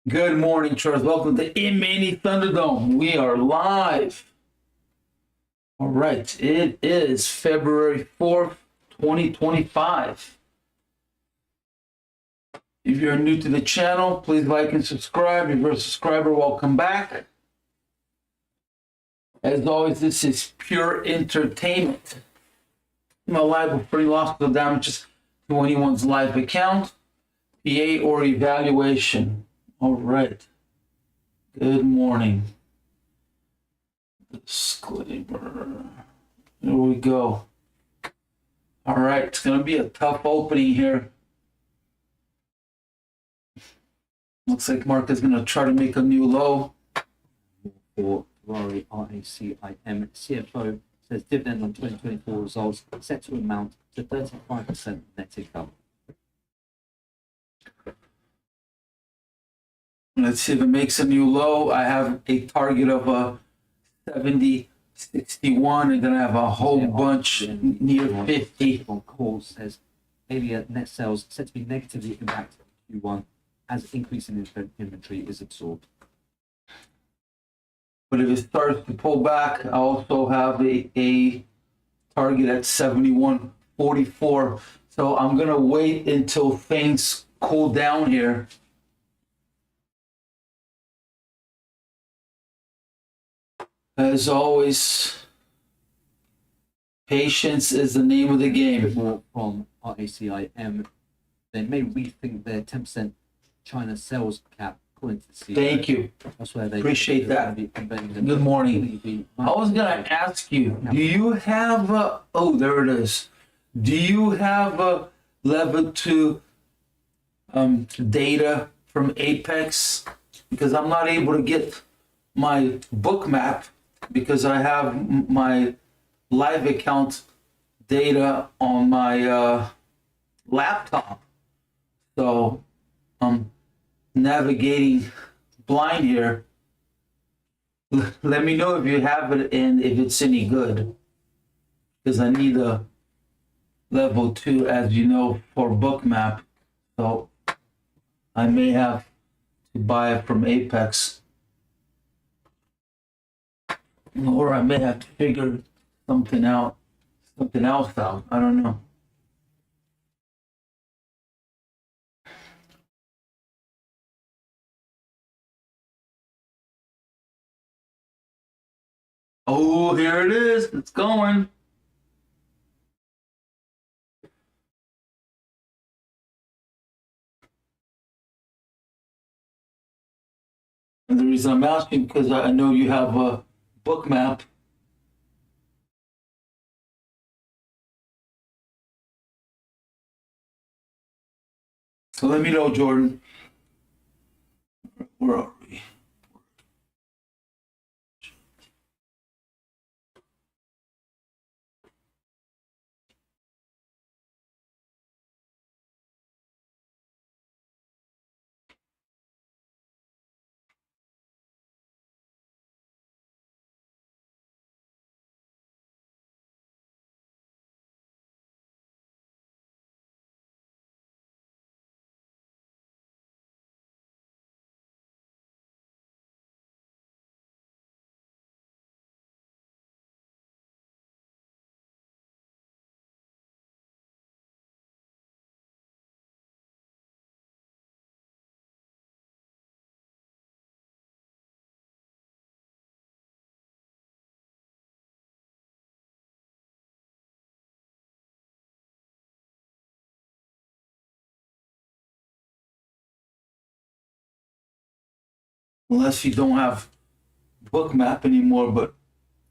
Good morning, Charles. Welcome to In-Mini Thunderdome. We are live. All right, it is February 4th, 2025. If you're new to the channel, please like and subscribe. If you're a subscriber, welcome back. As always, this is pure entertainment. No liable for any loss or damages to anyone's live account, PA, or evaluation. All right. Good morning. Disclaimer. Here we go. All right. It's going to be a tough opening here. Looks like Mark is going to try to make a new low. For Ferrari RACIM CFO says dividend on 2024 results set to amount to 35% net income. Let's see if it makes a new low. I have a target of a 70, 61, and then I have a whole bunch near 50. On call says Elliot net sales set to be negatively impacted in Q1 as increase in inventory is absorbed. But if it starts to pull back, I also have a target at 71.44. So I'm going to wait until things cool down here. As always, patience is the name of the game. More from RACIM. They may rethink their 10% China sales cap according to the CEO. Thank you. That's where they appreciate that. Good morning. I was going to ask you, do you have oh, there it is. Do you have a level 2 data from Apex? Because I'm not able to get my book map because I have my live account data on my laptop. So I'm navigating blind here. Let me know if you have it and if it's any good, because I need a level 2, as you know, for book map. So I may have to buy it from Apex, or I may have to figure something else out. I don't know. Oh, here it is. It's going. And the reason I'm asking, because I know you have a book map. So let me know, Jordan. Where are we? Unless you don't have book map anymore, but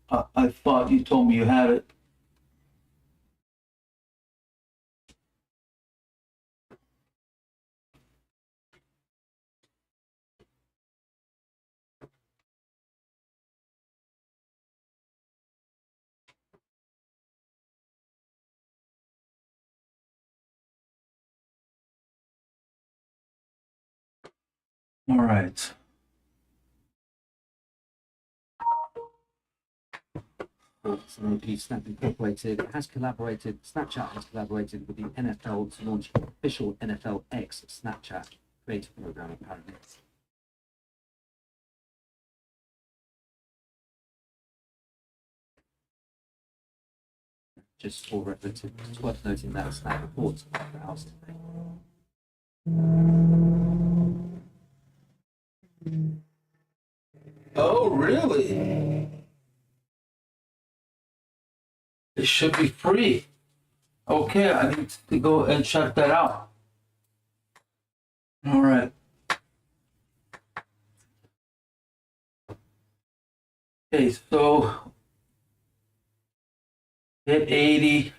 I thought you told me you had it. All right. Snap Incorporated Snapchat has collaborated with the NFL to launch official NFL X Snapchat creative program, apparently. Just for reference, it's worth noting that snap reports are the house today. Oh, really? It should be free. Okay, I need to go and check that out. All right. Okay, so hit 80.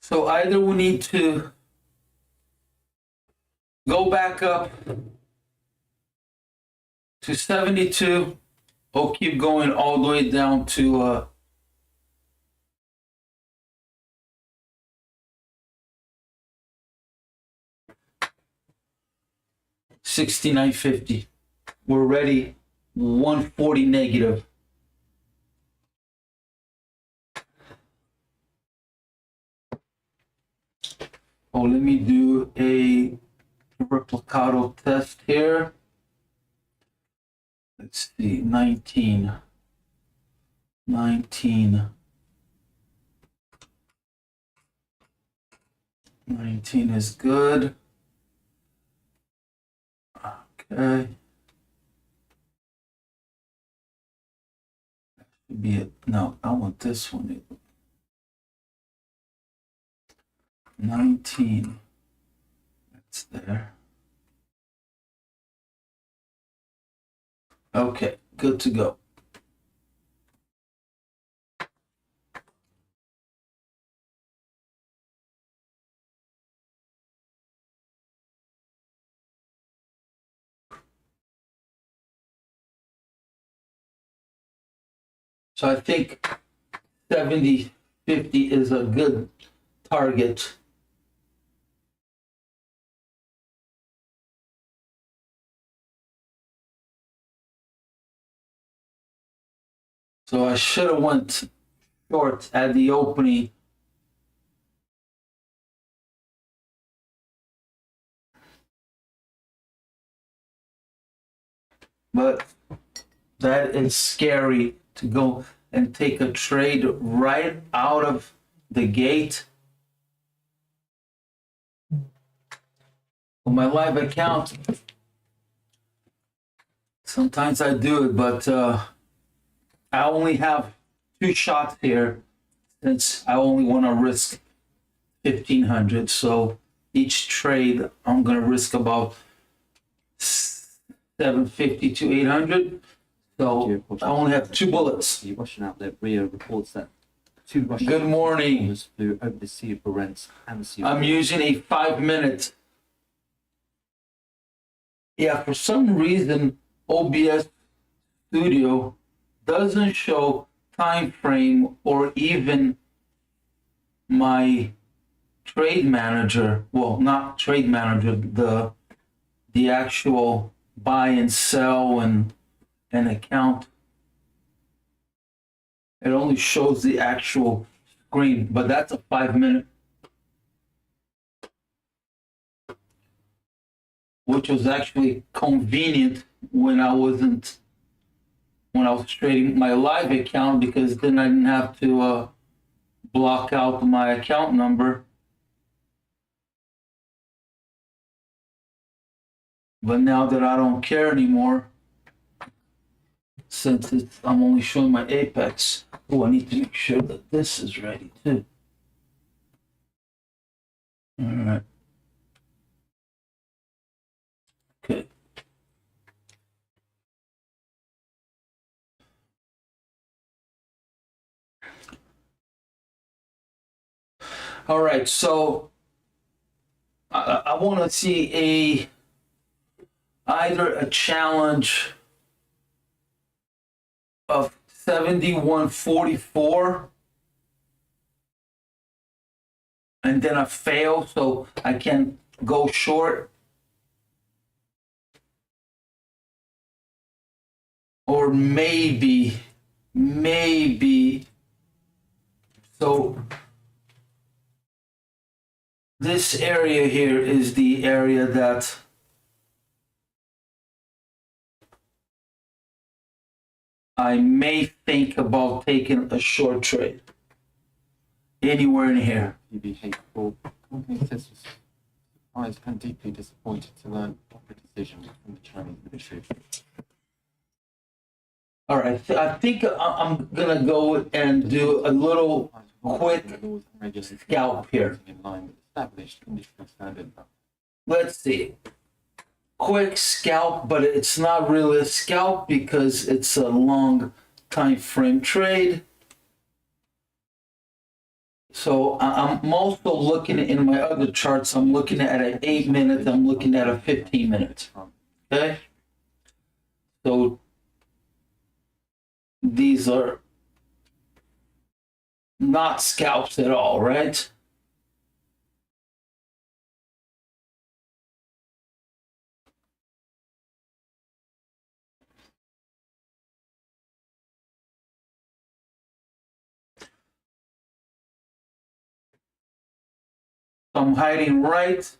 So either we need to go back up to 72 or keep going all the way down to 69.50. We're already 140 negative. Oh, let me do a Replikanto test here. Let's see, 19. 19 is good. Okay. Should be it. No, I want this one. 19. That's there. Okay, good to go. So I think 70, 50 is a good target. So I should have went short at the opening. But that is scary to go and take a trade right out of the gate. On my live account, sometimes I do it, but I only have 2 shots here since I only want to risk 1,500. So each trade, I'm going to risk about 750 to 800. So I only have 2 bullets. The Russian outlet RIA reports that 2 Russian Good morning. bombers flew over the Sea of Barents and the Sea of I'm using a 5-minute. Yeah, for some reason, OBS Studio doesn't show time frame or even my trade manager. Well, not trade manager, the actual buy and sell and account. It only shows the actual screen, but that's a 5-minute, which was actually convenient when I was trading my live account, because then I didn't have to block out my account number. But now that I don't care anymore, since I'm only showing my apex. Oh, I need to make sure that this is ready too. All right. Okay. All right, so I want to see either a challenge of 71.44 and then I fail, so I can go short. Or maybe, so this area here is the area that I may think about taking a short trade. Anywhere in here. PBH4 company says was surprised and deeply disappointed to learn of the decision from the Chinese military. All right, I think I'm gonna go and do a little quick scalp here. In line with established industry standard. Let's see. Quick scalp, but it's not really a scalp because it's a long time frame trade. So I'm also looking in my other charts, I'm looking at an 8 minute, I'm looking at a 15 minute. Okay? So these are not scalps at all, right? I'm hiding right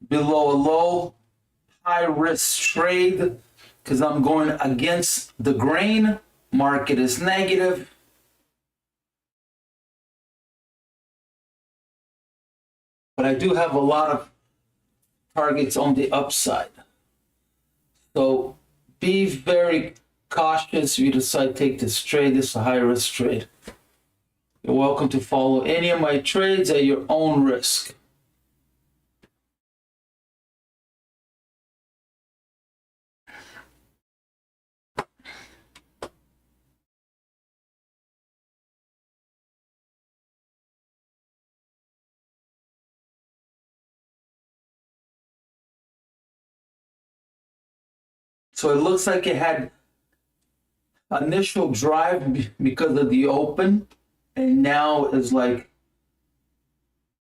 below a low, high risk trade because I'm going against the grain. Market is negative. But I do have a lot of targets on the upside. So be very cautious if you decide to take this trade. This is a high risk trade. You're welcome to follow any of my trades at your own risk. So it looks like it had initial drive because of the open, and now is like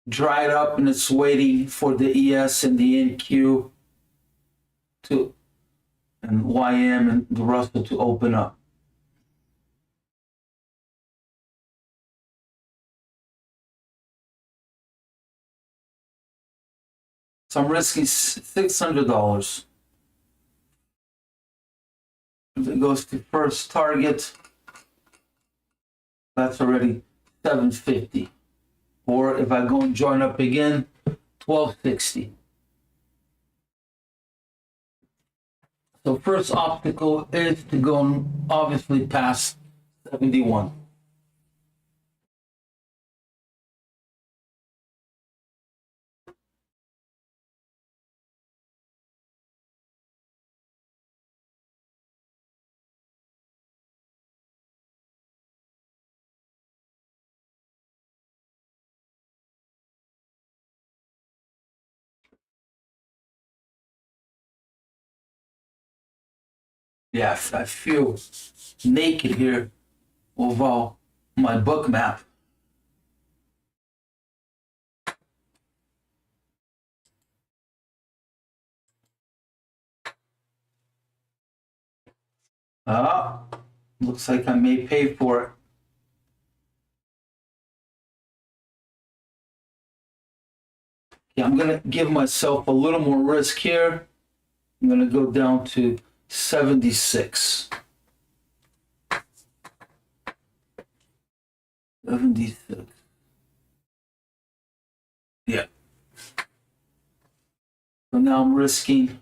dried up and it's waiting for the ES and the NQ to, and YM and the Russell to open up. So I'm risking $600. If it goes to first target, that's already $750. Or if I go and join up again, $1260. So first optical is to go obviously past 71. Yeah, I feel naked here without my book map. Ah, looks like I may pay for it. Yeah, I'm gonna give myself a little more risk here. I'm gonna go down to 76. 76. Yeah. So now I'm risking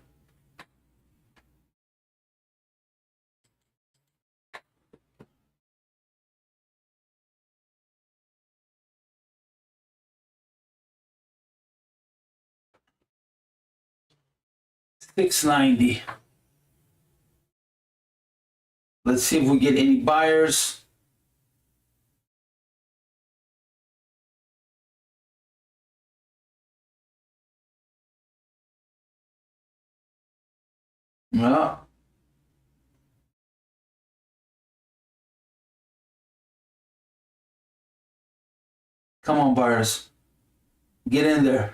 $690. Let's see if we get any buyers. Yeah. Come on, buyers. Get in there.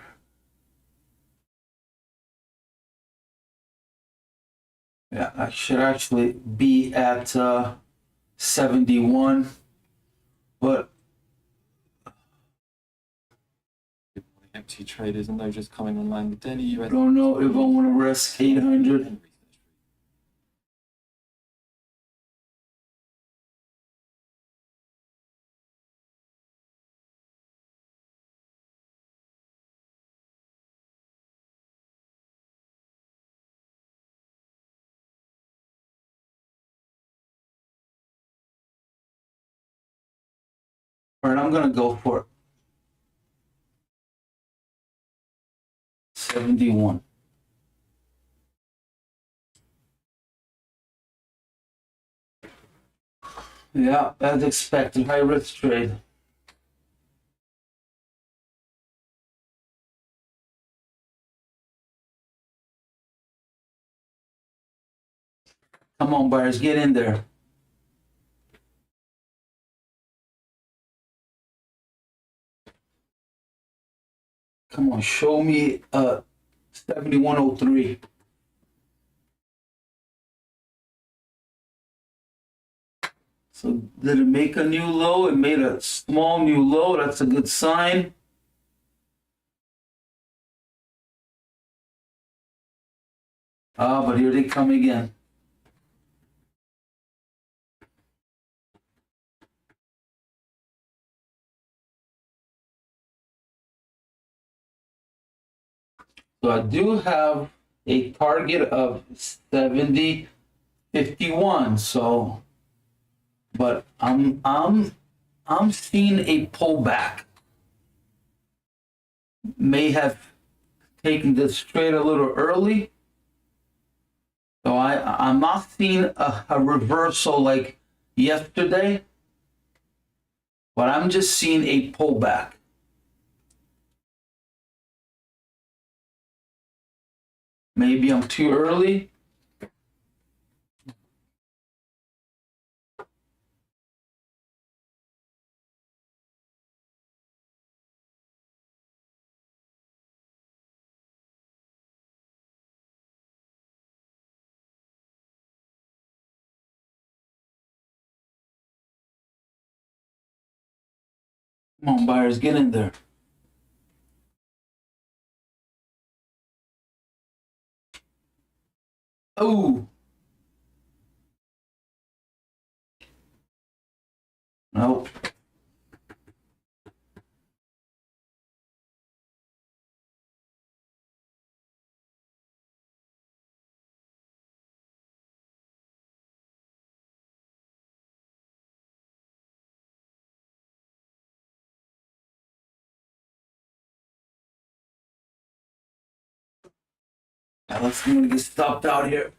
Yeah, I should actually be at 71, but Empty traders and those just coming online. The daily I US. don't know if I want to risk 800. All right, I'm gonna go for it. 71. Yeah, as expected, high risk trade. Come on, buyers, get in there. Come on, show me 7103. So did it make a new low? It made a small new low. That's a good sign. Ah, but here they come again. So I do have a target of 70.51. So, but I'm seeing a pullback. May have taken this trade a little early. So I'm not seeing a reversal like yesterday, but I'm just seeing a pullback. Maybe I'm too early. Come on, buyers, get in there. Oh. Nope. I'm gonna get stopped out here.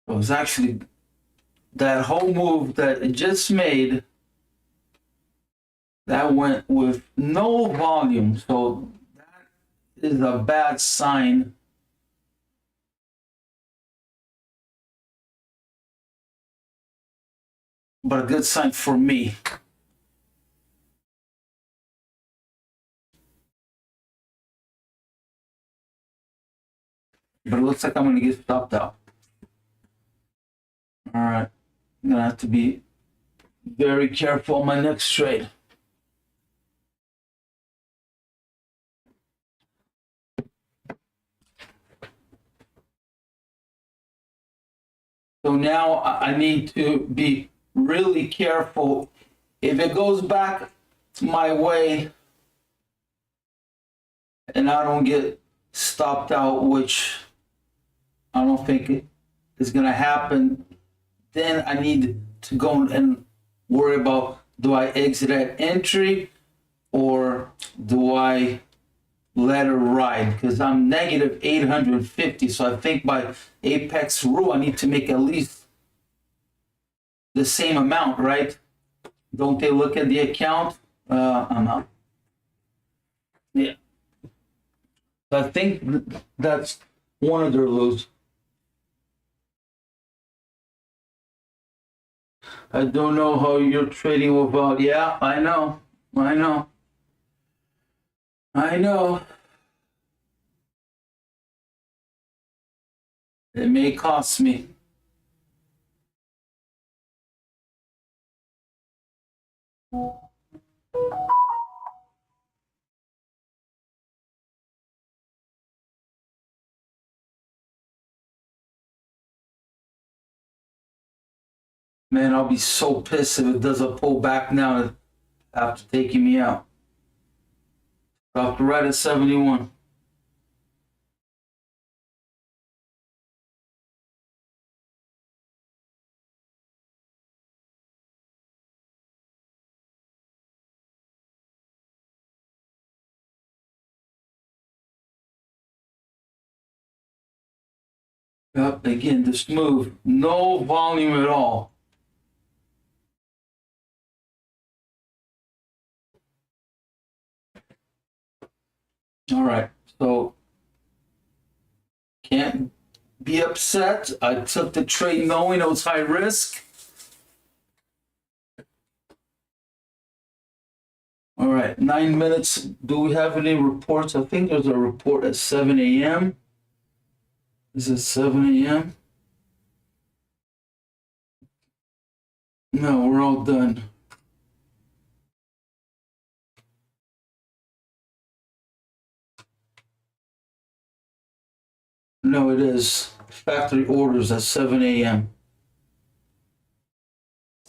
It was actually that whole move that it just made that went with no volume. So that is a bad sign. But a good sign for me. But it looks like I'm gonna get stopped out. All right, I'm gonna have to be very careful on my next trade. So now I need to be really careful. If it goes back my way and I don't get stopped out, which I don't think is gonna happen, then I need to go and worry about, do I exit at entry or do I let it ride because I'm negative 850. So I think by Apex rule, I need to make at least the same amount, right? Don't they look at the account? I'm out. Yeah. So I think that's one of their lows. I don't know how you're trading without. Yeah, I know. I know. I know. It may cost me. Man, I'll be so pissed if it does a pullback now after taking me out. Dropped right at 71. Yep, again, this move, no volume at all. All right, so can't be upset. I took the trade knowing it was high risk. All right, 9 minutes. Do we have any reports? I think there's a report at 7 a.m. Is it 7 a.m.? No, we're all done. No, it is. Factory orders at 7 a.m.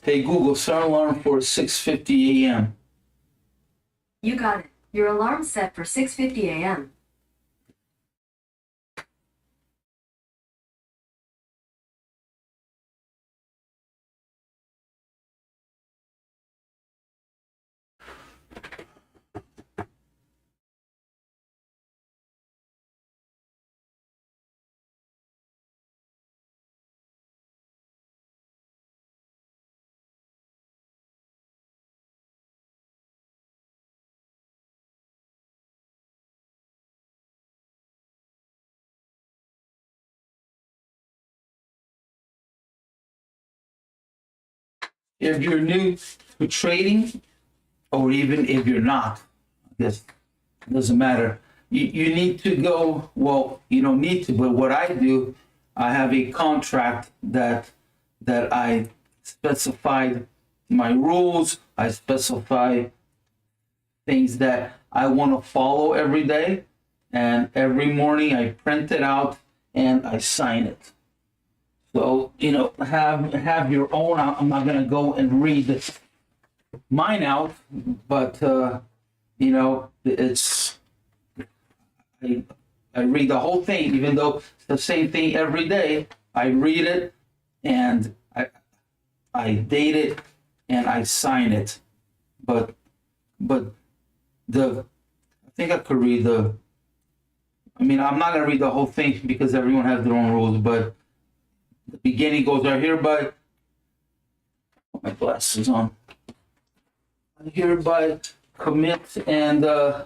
Hey, Google, set an alarm for 6:50 a.m. You got it. Your alarm's set for 6:50 a.m. If you're new to trading, or even if you're not, I guess it doesn't matter. You need to go, well, you don't need to, but what I do, I have a contract that I specified my rules, I specify things that I want to follow every day, and every morning I print it out and I sign it. So, have your own. I'm not gonna go and read mine out, but it's I read the whole thing, even though it's the same thing every day. I read it and I date it and I sign it. But I think I could read I'm not gonna read the whole thing because everyone has their own rules, but the beginning goes, I hereby, put my glasses on. I hereby commit and I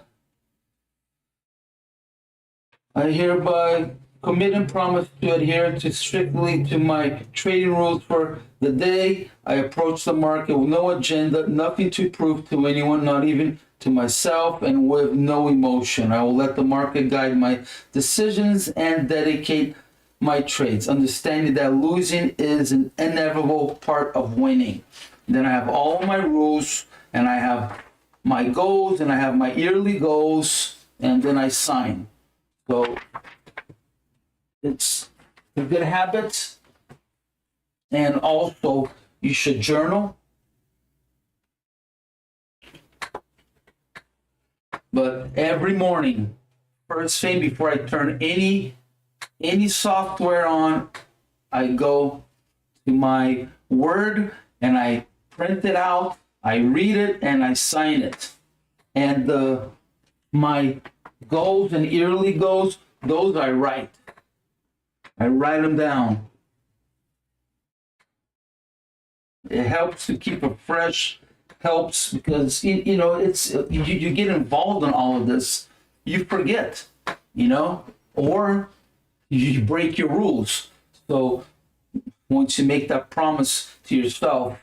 hereby commit and promise to adhere to strictly to my trading rules for the day. I approach the market with no agenda, nothing to prove to anyone, not even to myself, and with no emotion. I will let the market guide my decisions and dedicate my trades, understanding that losing is an inevitable part of winning. Then I have all my rules, and I have my goals, and I have my yearly goals, and then I sign. So it's a good habit. And also, you should journal. But every morning, first thing before I turn any software on, I go to my Word and I print it out, I read it, and I sign it. And my goals and yearly goals, those I write. I write them down. It helps to keep it fresh, helps because, you know, it's, you get involved in all of this, you forget, you know, or you break your rules. So once you make that promise to yourself,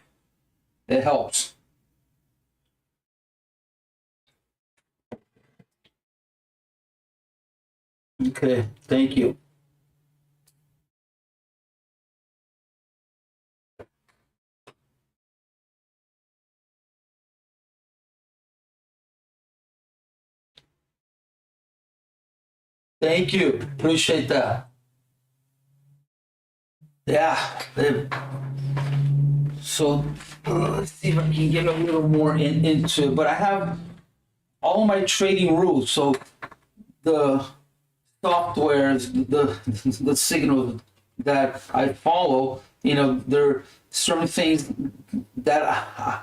it helps. Okay, thank you. Thank you. Appreciate that. Yeah. So let's see if I can get a little more into it. But I have all my trading rules. So the softwares, the signals that I follow, you know, there are certain things that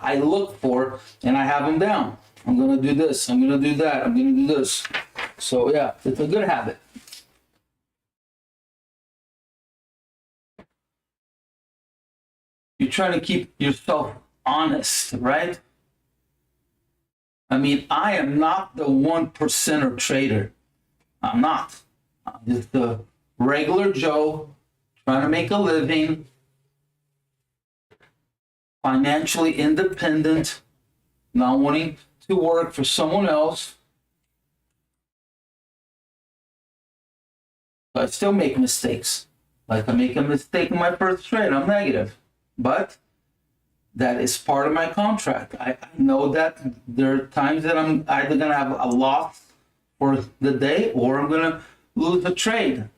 I look for, and I have them down. I'm gonna do this. I'm gonna do that. I'm gonna do this. So yeah, it's a good habit. You're trying to keep yourself honest, right? I mean, I am not the 1%er trader. I'm not. I'm just a regular Joe trying to make a living, financially independent, not wanting to work for someone else. But I still make mistakes. Like I make a mistake in my first trade, I'm negative. But that is part of my contract. I know that there are times that I'm either going to have a loss for the day or I'm going to lose a trade.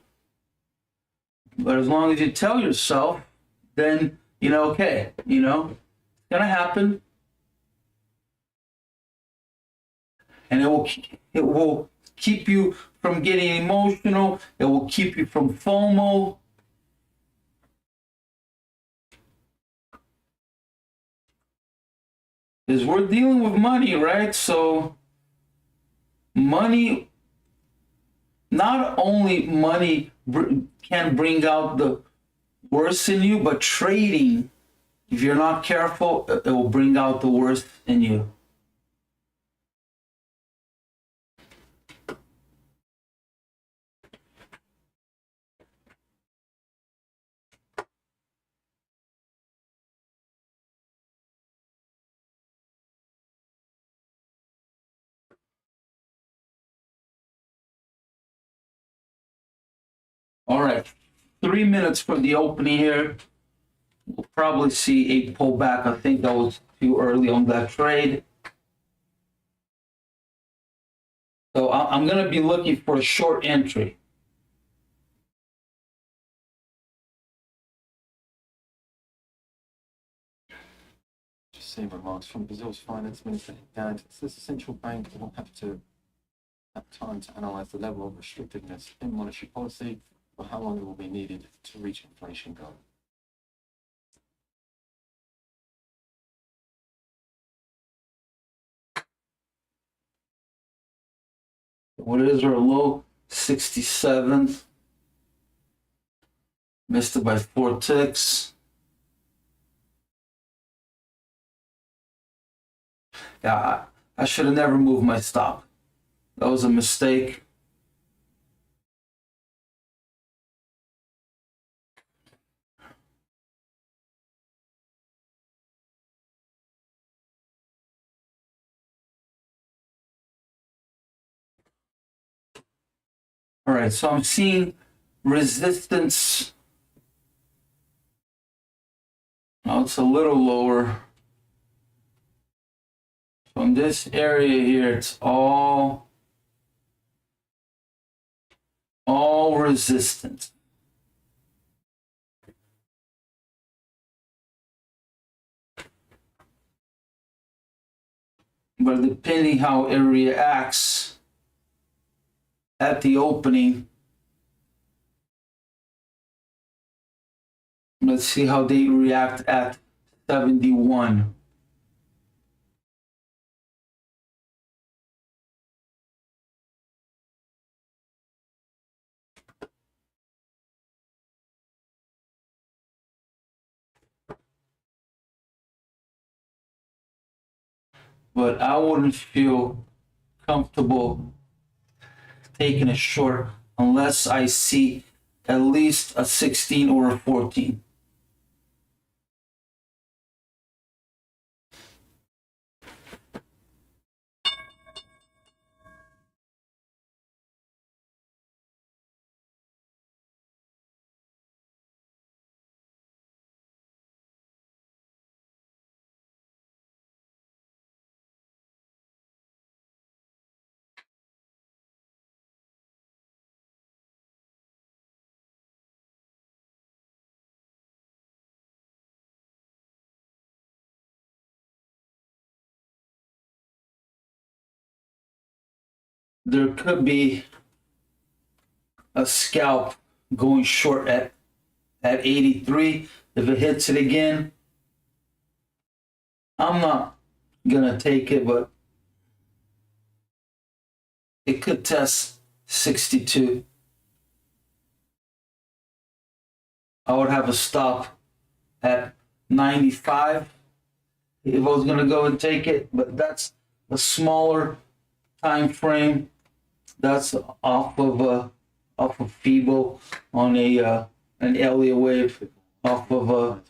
But as long as you tell yourself, then, you know, okay, you know, it's going to happen. And it will keep you from getting emotional. It will keep you from FOMO. Because we're dealing with money, right? So money, not only money can bring out the worst in you, but trading, if you're not careful, it will bring out the worst in you. All right, 3 minutes for the opening here. We'll probably see a pullback. I think that was too early on that trade. So I'm going to be looking for a short entry. Just seeing remarks from Brazil's finance minister, and it says the central bank will have time to analyze the level of restrictiveness in monetary policy or how long it will be needed to reach inflation goal. What is our low? 67. Missed it by 4 ticks. Yeah, I should have never moved my stop. That was a mistake. All right, so I'm seeing resistance. Oh, it's a little lower. From this area here, it's all resistance. But depending how it reacts at the opening, let's see how they react at 71. but I wouldn't feel comfortable taking a short unless I see at least a 16 or a 14. There could be a scalp going short at 83. If it hits it again, I'm not gonna take it, but it could test 62. I would have a stop at 95 if I was gonna go and take it, but that's a smaller time frame. That's off of FIBO on an Elliot wave off of a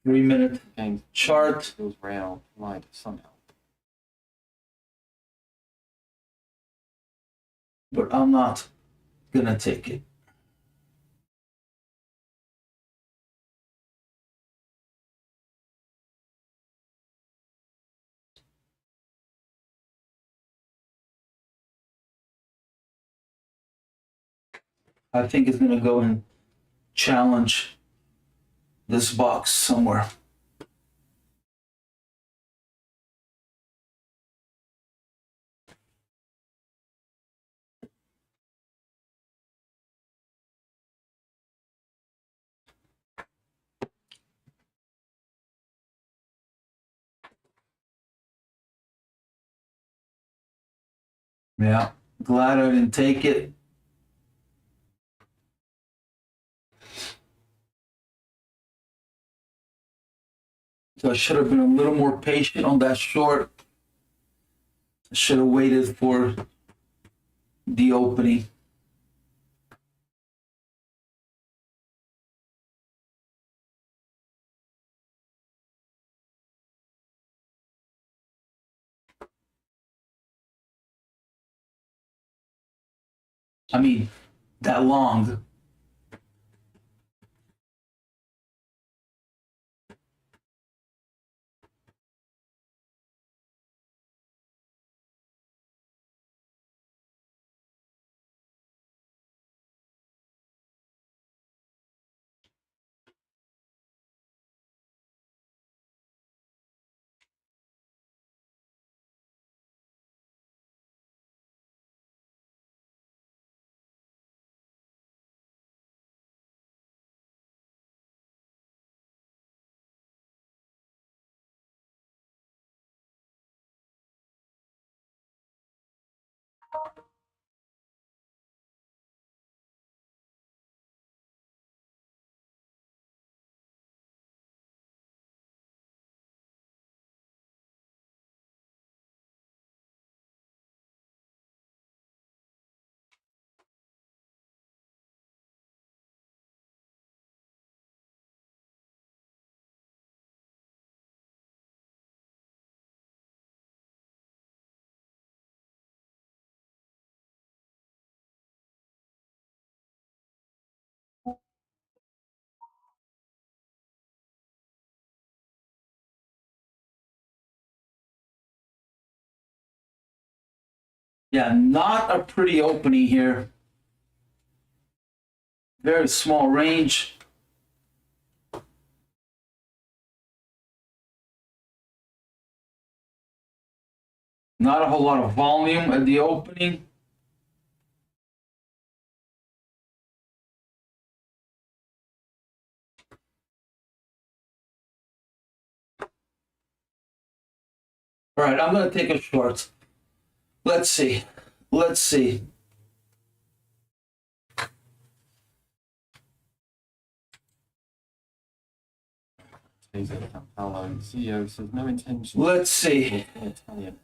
3-minute Again, chart. feels real wide somehow. But I'm not gonna take it. I think it's gonna go and challenge this box somewhere. Yeah, glad I didn't take it. So I should have been a little more patient on that short. I should have waited for the opening. I mean, that long. Yeah, not a pretty opening here. Very small range. Not a whole lot of volume at the opening. All right, I'm gonna take a short. Let's see. Let's see. Today's Paulo CEO says no intention. Let's see. Italian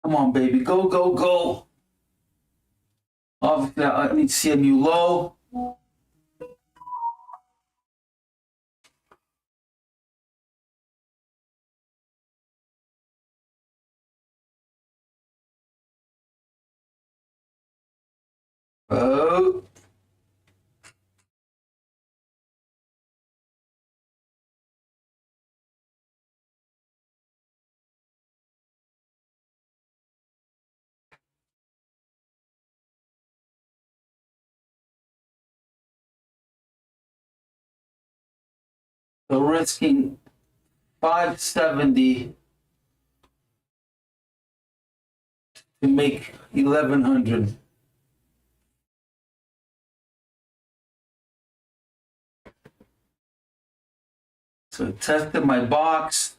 Come on, baby. Go, go, go. Obviously, I need to see a new low. Oh. So risking 570 to make 1100. So I tested my box.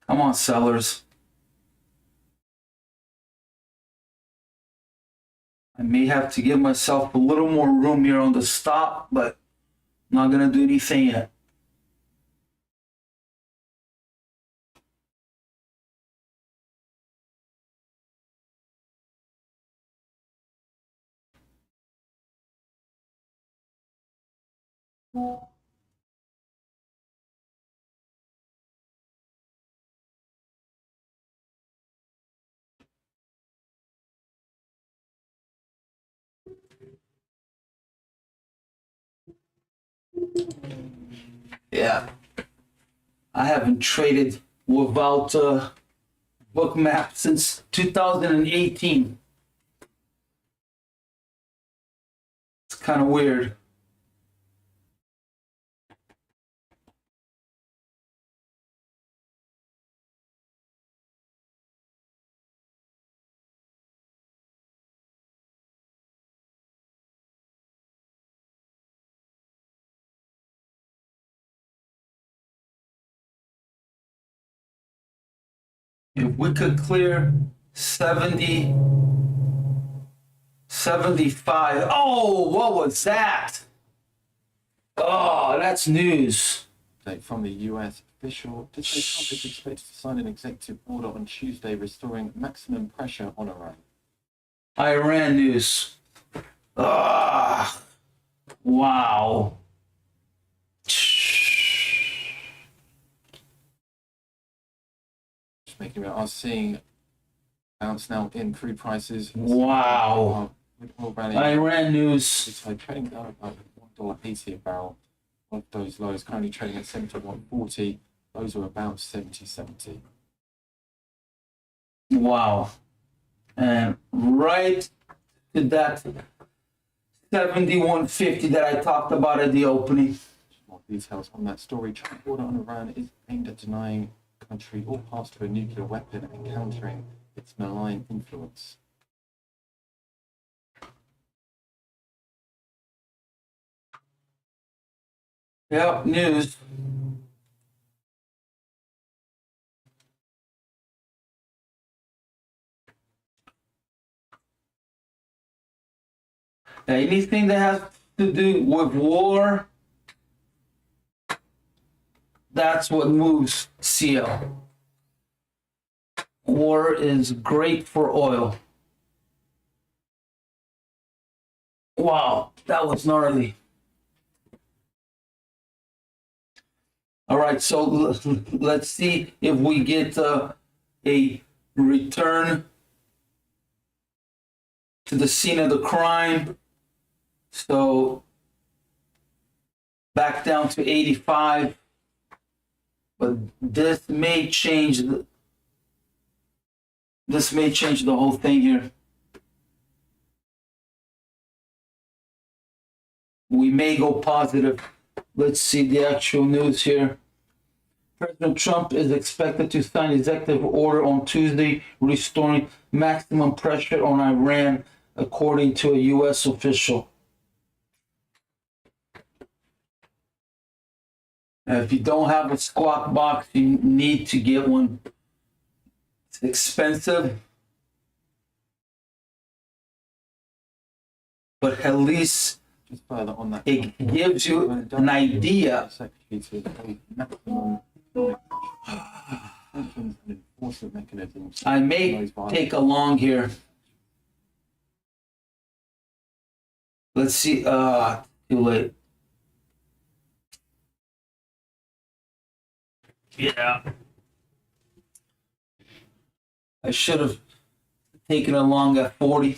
Come on, sellers. I may have to give myself a little more room here on the stop, but I'm not gonna do anything yet. Yeah, I haven't traded without Bookmap since 2018. It's kind of weird. If we could clear 70, 75. Oh, what was that? Oh, that's news. Update from the US official did say Trump is expected to sign an executive order on Tuesday restoring maximum pressure on Iran. Iran news. Ah, wow. Just making me, I was seeing bounce now in crude prices. Wow. With oil rally, Iran news. so trading down about $1.80 a barrel. One of those lows currently trading at 71.40. Those were about 70.70. Wow. And right to that 71.50 that I talked about at the opening. More details on that story. Trump order on Iran is aimed at denying the country all paths to a nuclear weapon and countering its malign influence. Yep, news. Anything that has to do with war, that's what moves CL. War is great for oil. Wow, that was gnarly. All right, so let's see if we get a return to the scene of the crime. So back down to 85, but this may change the whole thing here. We may go positive. Let's see the actual news here. President Trump is expected to sign executive order on Tuesday restoring maximum pressure on Iran, according to a U.S. official. If you don't have a squawk box, you need to get one. It's expensive, but at least Just further on that. It gives you an idea. Secretary to a maximum economic sanctions and enforcement mechanisms. I may take a long here. Let's see, too late. Yeah. I should have taken a long at 40.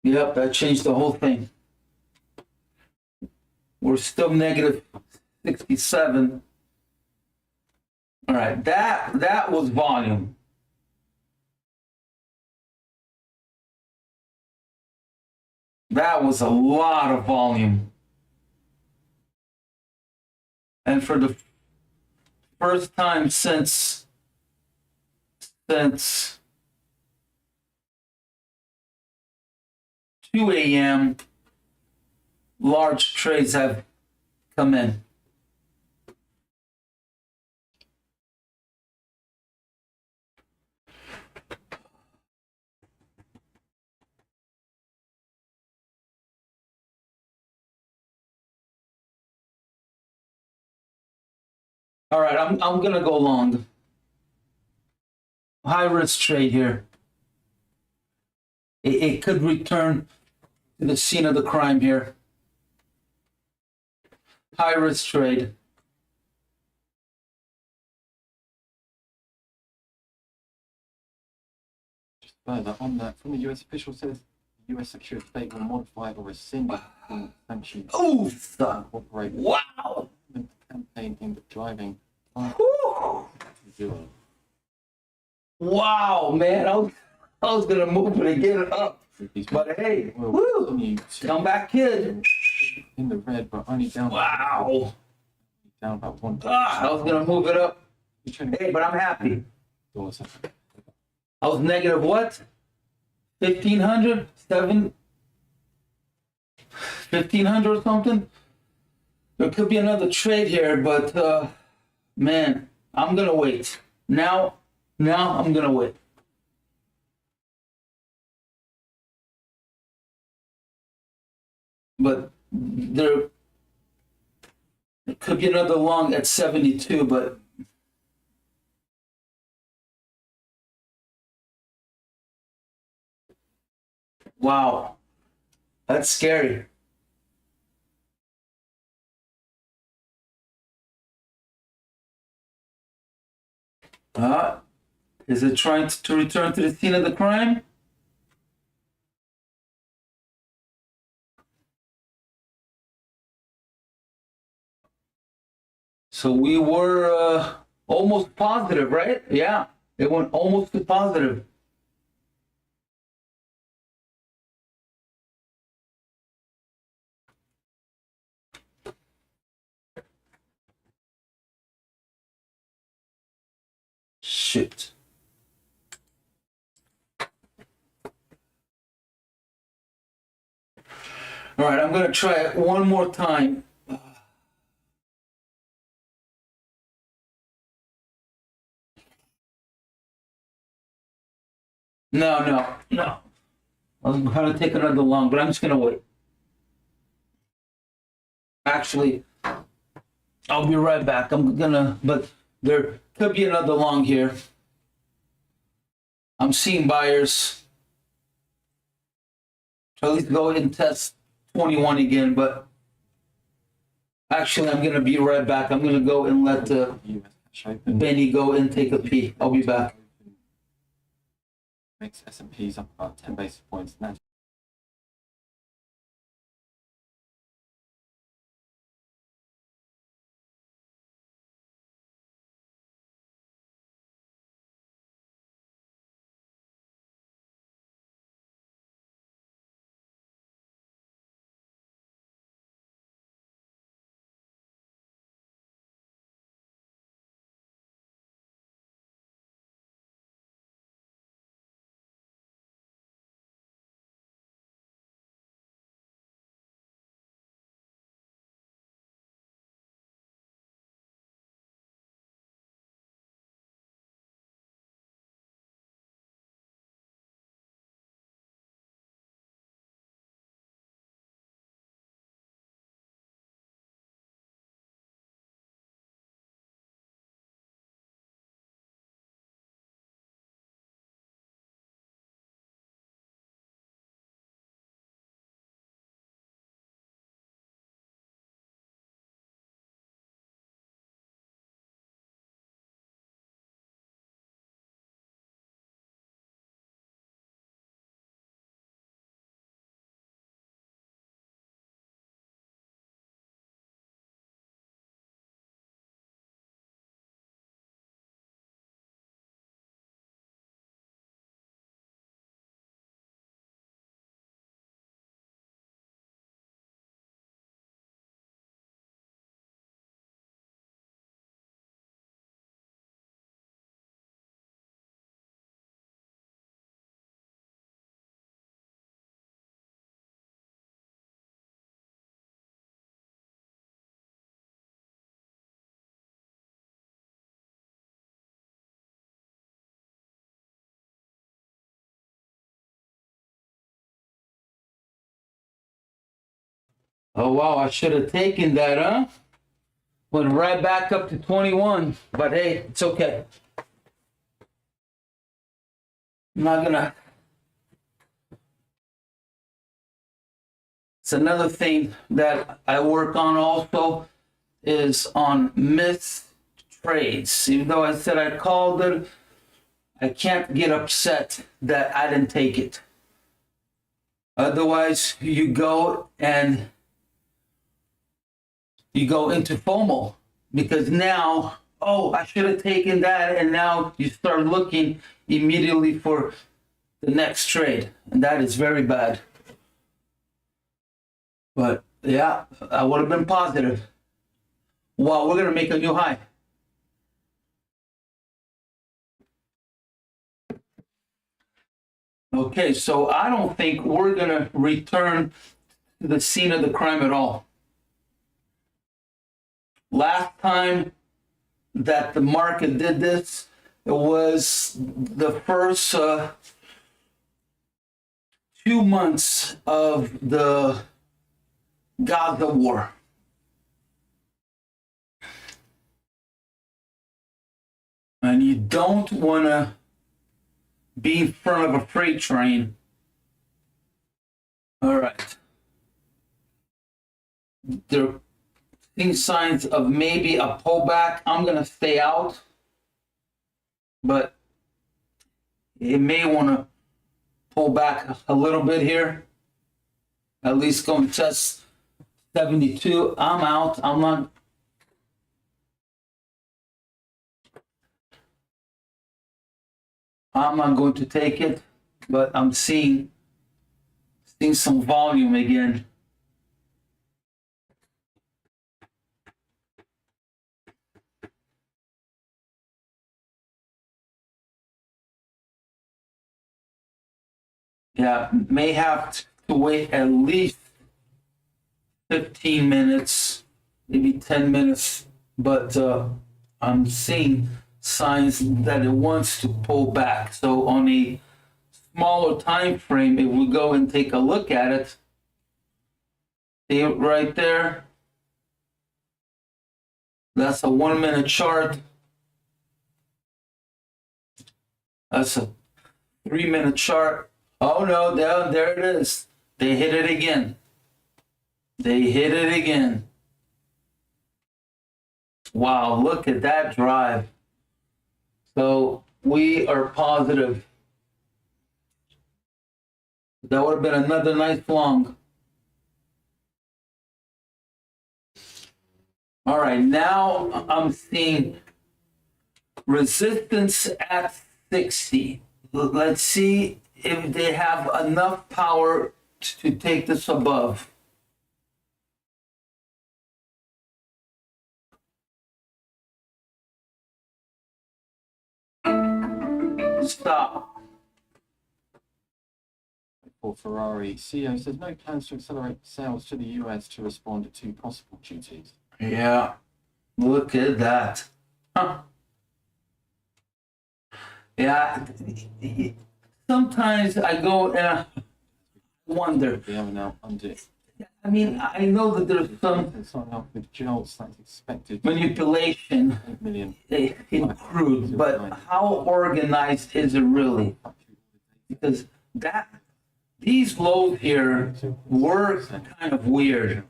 Yep, that changed the whole thing. We're still negative 67. All right, that was volume. That was a lot of volume. And for the first time since 2 a.m., large trades have come in. All right, I'm gonna go long. High risk trade here. It could return to the scene of the crime here. High risk trade. Just further on that, from the US official says the US Secretary of State will modify or rescind the sanctions. Oof! Incorporate Wow! the campaign aimed at driving Whew. zero. Wow, man! I was gonna move it and get it up, but hey, Will woo! continue to Come back, kid! in the red, but only down. Wow! Down about one. I was gonna move it up. You're trading Hey, but I'm happy. dollars. I was negative what? 1,500? 1,500 or something? There could be another trade here, but man, I'm gonna wait. Now I'm gonna wait. But there could be another long at 72, but wow, that's scary. Is it trying to return to the scene of the crime? So we were almost positive, right? Yeah, it went almost to positive. Shit. All right, I'm gonna try it one more time. No. I was gonna take another long, but I'm just gonna wait. Actually, I'll be right back. But there could be another long here. I'm seeing buyers. So at least go ahead and test 21 again, but actually I'm gonna be right back. I'm gonna go and let US cash open. Benny go and take a pee. I'll be back. Makes S&Ps up about 10 basis points. Now Oh wow, I should have taken that, huh? Went right back up to 21, but hey, it's okay. I'm not gonna. It's another thing that I work on also is on missed trades. Even though I said I called it, I can't get upset that I didn't take it. Otherwise, you go into FOMO because now, oh, I should have taken that, and now you start looking immediately for the next trade, and that is very bad. But yeah, I would have been positive. Wow, we're gonna make a new high. Okay, so I don't think we're gonna return to the scene of the crime at all. Last time that the market did this, it was the first 2 months of the Gaza war. And you don't want to be in front of a freight train. All right. There are seeing signs of maybe a pullback. I'm going to stay out, but it may want to pull back a little bit here. At least go and test 72. I'm out. I'm not. I'm not going to take it, but I'm seeing some volume again. Yeah, may have to wait at least 15 minutes, maybe 10 minutes, but I'm seeing signs that it wants to pull back. So on a smaller time frame, if we go and take a look at it, see it right there? That's a 1 minute chart. That's a 3 minute chart. Oh no, there it is. They hit it again. They hit it again. Wow, look at that drive. So we are positive. That would have been another nice long. All right, now I'm seeing resistance at 60. Let's see if they have enough power to take this above. Stop. For Ferrari, CEO says no plans to accelerate sales to the US to respond to possible duties. Yeah, look at that. Huh. Yeah, sometimes I go and I wonder. We are now under. I mean, I know that there's some Starting off with jolts that's expected. manipulation 8 million. in crude, but how organized is it really? Because these lows here were kind of weird.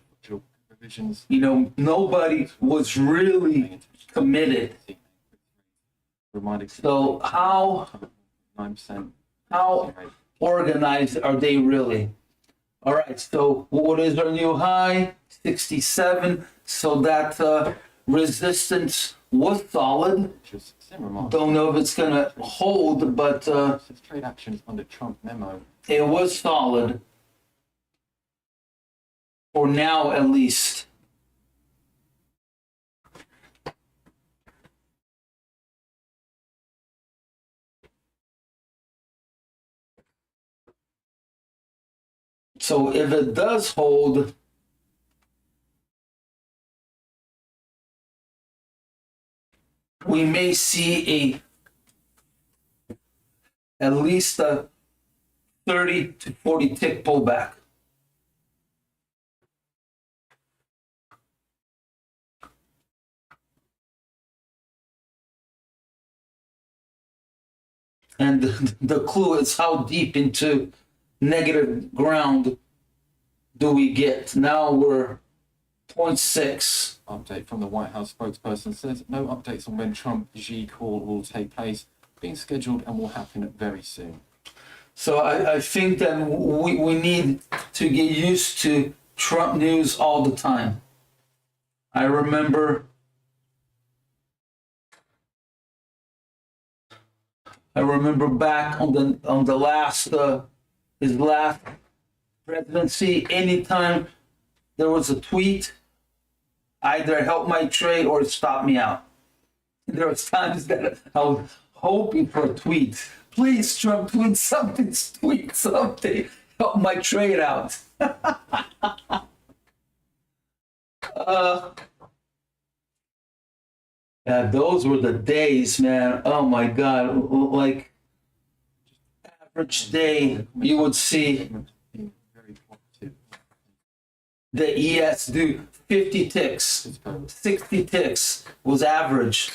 Provisions. You know, nobody was really committed. So how 9%. organized are they really? All right, so what is our new high? 67. So that resistance was solid. Don't know if it's gonna hold, but Trade actions under Trump memo. it was solid. For now, at least. So if it does hold, we may see at least a 30 to 40 tick pullback. And the clue is how deep into negative ground do we get. Now we're 0.6. Update from the White House spokesperson says no updates on when Trump Xi call will take place, being scheduled and will happen very soon. So I think that we need to get used to Trump news all the time. I remember back on the last his last presidency, anytime there was a tweet, either help my trade or stop me out. There was times that I was hoping for a tweet. Please, Trump, tweet something, help my trade out. Yeah, those were the days, man. Oh my God. Like, average day, you would see Being very positive. the ES do 50 ticks, 60 ticks was average.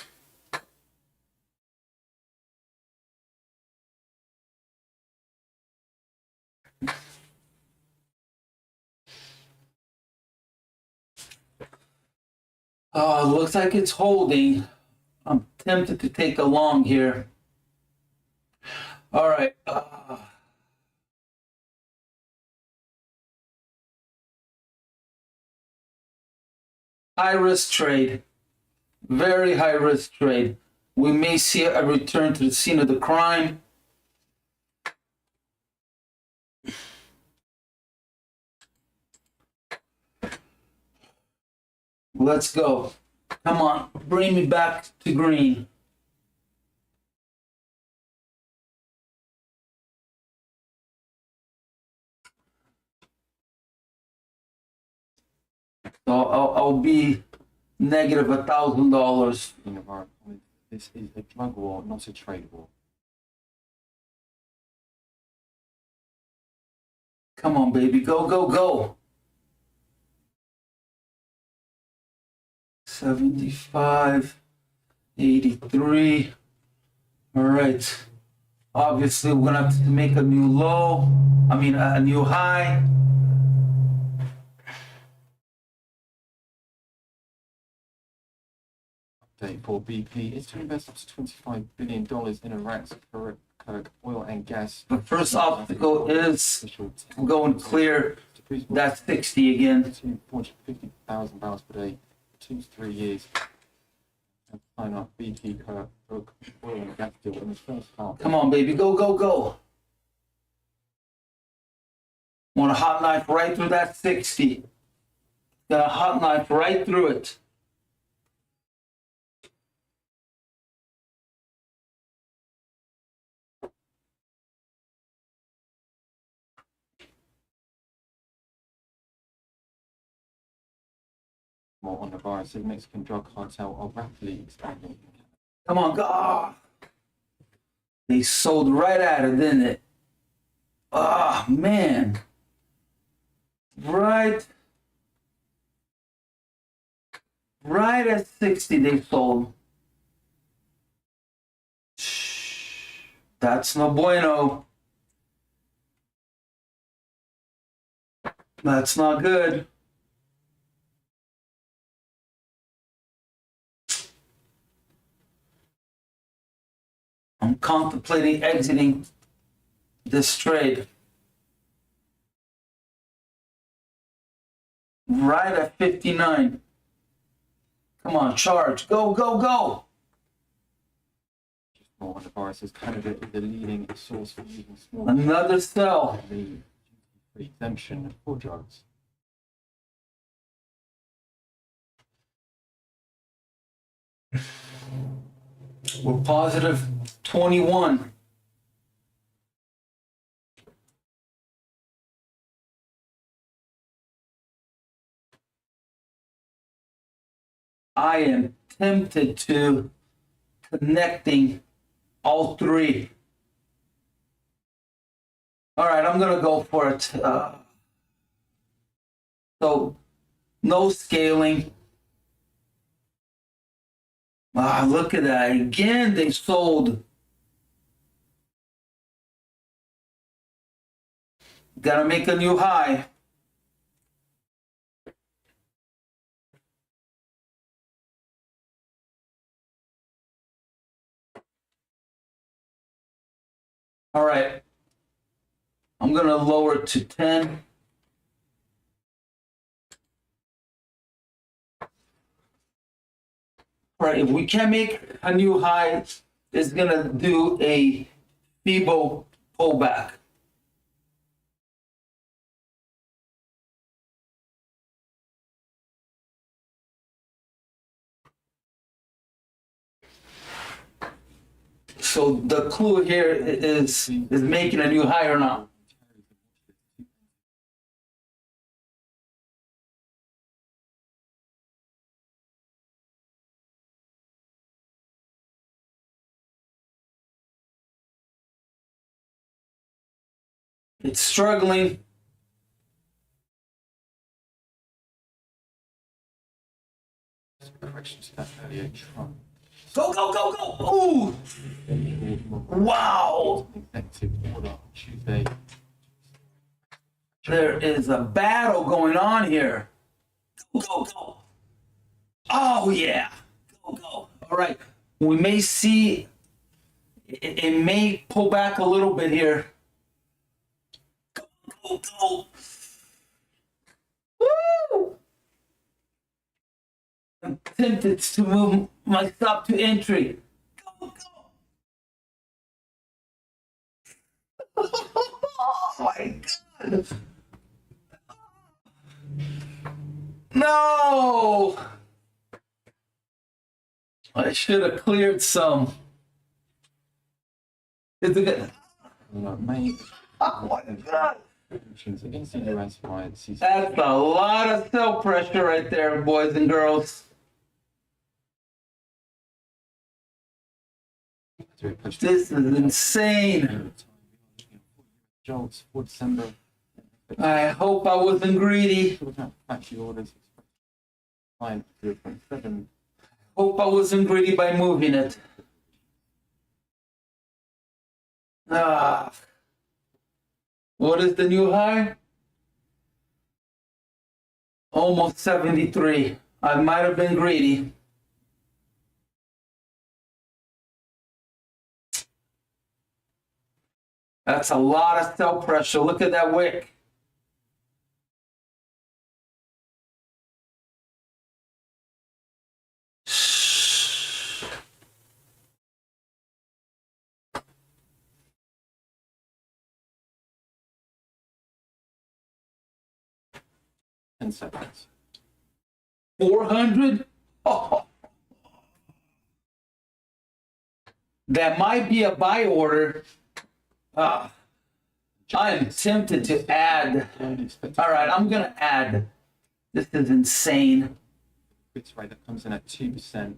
Looks like it's holding. I'm tempted to take a long here. All right. High risk trade. Very high risk trade. We may see a return to the scene of the crime. Let's go. Come on, bring me back to green. So I'll be negative $1,000. This is a drug war, not a trade war. Come on, baby, go, go, go. 75, 83. All right. Obviously, we're gonna have to make a new low. I mean, a new high. Update for BP is to invest up to $25 billion in Iraq's Kirkuk oil and gas. The first obstacle is going clear. That's 60 again. 450,000 barrels per day, 2 to 3 years. And sign up BP Kirkuk oil and gas deal in the first half. Come on, baby, go, go, go. Want a hot knife right through that 60. Got a hot knife right through it. More on the virus, the Mexican drug cartel are rapidly expanding. Come on, go. Ah. They sold right at it, didn't it? Ah, man. Right at 60 they sold. Shh. That's no bueno. That's not good. I'm contemplating exiting this trade. Right at 59. Come on, charge. Go, go, go. More on the virus is Canada is the leading source for using small Another sell. the exemption for drugs. We're positive 21. I am tempted to connecting all three. All right, I'm gonna go for it. So no scaling. Ah, look at that. Again, they sold. Gotta make a new high. All right. I'm gonna lower it to 10. All right, if we can make a new high, it's gonna do a FIBO pullback. So the clue here is making a new high or not. It's struggling. Correction to that earlier trend. Go, go, go, go! Ooh! Wow! Active order on Tuesday. There is a battle going on here. Go, go, go! Oh yeah! Go, go! All right. We may see it may pull back a little bit here. Go, go, go! Woo! I'm tempted to move my stop to entry. Go, go! Oh my God! No! I should have cleared some. Is it good? May Oh my God! predictions against the US via CC. That's a lot of sell pressure right there, boys and girls. This is insane. Jolts for December. I hope I wasn't greedy. Factory orders. Fine, 0.7. Hope I wasn't greedy by moving it. Ah. What is the new high? Almost 73. I might have been greedy. That's a lot of sell pressure. Look at that wick. And seconds. 400? Oh. That might be a buy order. I am tempted to add. All right, I'm going to add. This is insane. Goods rate that comes in at 2%.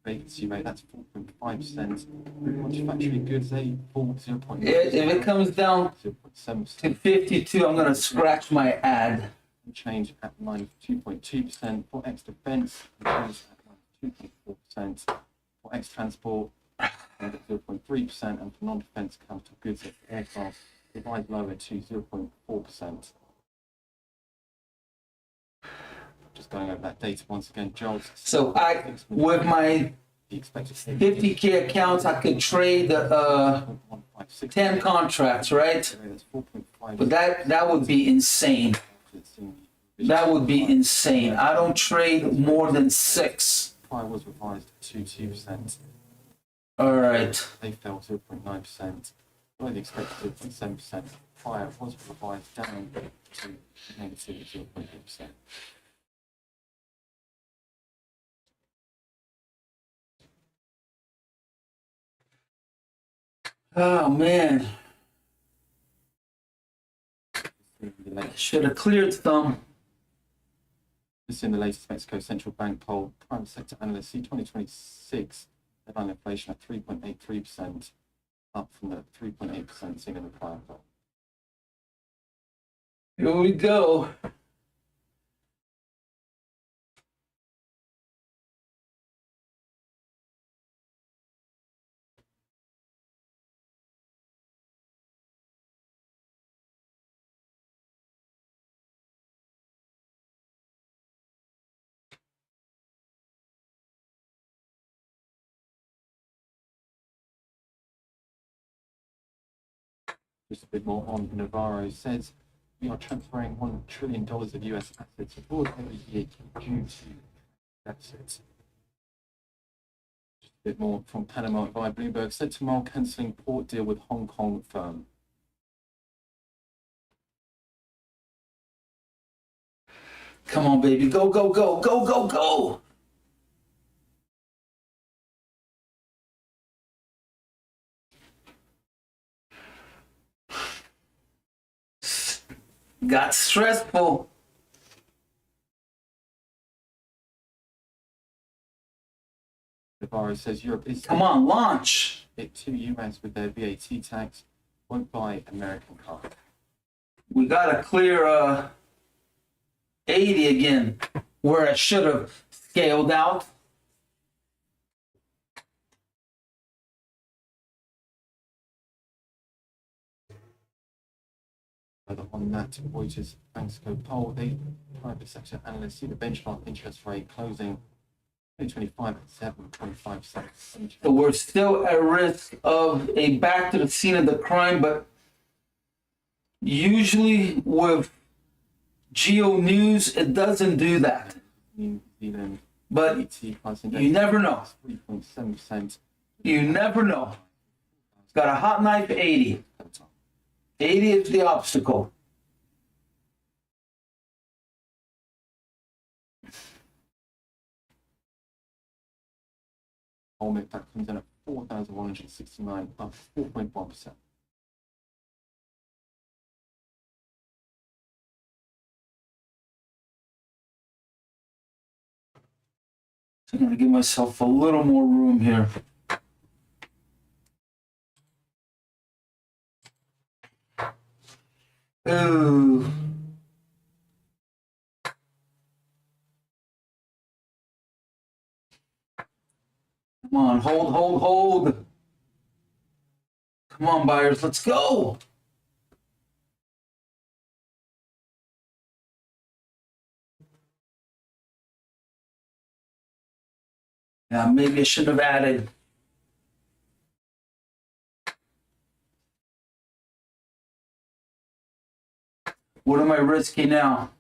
Vacancy rate, that's 4.5%. Much factory goods, they fall 0.9%. If it comes down 0.7%. to 52, I'm going to scratch my ad. Change at 92.2%. For X defense, change at 2.4%. For X transport, at 0.3%. And for non-defense capital goods at aircraft, divide lower to 0.4%. Just going over that data once again, Joel. So with my the expected 50K accounts, I could trade 10 contracts, right? That's 4.5. But that would be insane. That would be insane. I don't trade more than 6. Prior was revised to 2%. All right. They fell 0.9%. Below the expected 0.7%. Prior was revised down to negative 0.8%. Oh man, should have cleared some. This is in the latest Mexico Central Bank poll. Private sector analysts see 2026 headline inflation at 3.83%, up from the 3.8% seen in the prior poll. Here we go. Just a bit more on Navarro says, we are transferring $1 trillion of US assets abroad every year due to deficits. Just a bit more from Panama via Bloomberg said tomorrow cancelling port deal with Hong Kong firm. Come on, baby. Go, go, go, go, go, go. Got stressful. Navarro says Europe is Come on, launch. it to US with their VAT tax, won't buy American cars. We got to clear 80 again, where I should have scaled out. On that Reuters Banksco poll, the private sector analysts see the benchmark interest rate closing 2025 at 7.5%. So we're still at risk of a back to the scene of the crime, but usually with geo news, it doesn't do that. New Zealand But ET price index you never know. 3.7%. You never know. It's got a hot knife 80. 80 is the obstacle. Oneup that comes in at 4,169, up 4.1%. So I'm gonna give myself a little more room here. Ooh. Come on, hold, hold, hold. Come on, buyers, let's go. Yeah, maybe I should have added. What am I risking now?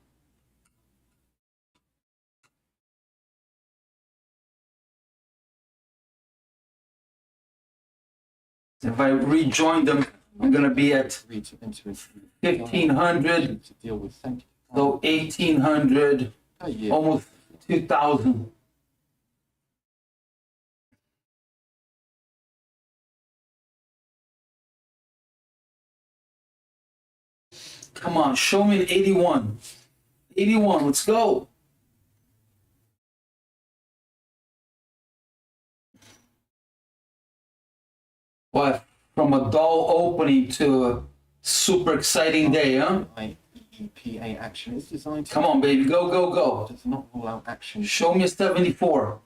If I rejoin them, I'm gonna be at Read into it. 1,500, To deal with so 1,800, per year. almost 2,000. Come on, show me an 81. 81, let's go. What? From a dull opening to a super exciting day, huh? IEPA action is designed to Come on, baby, go, go, go. does not rule out action. Show me a 74.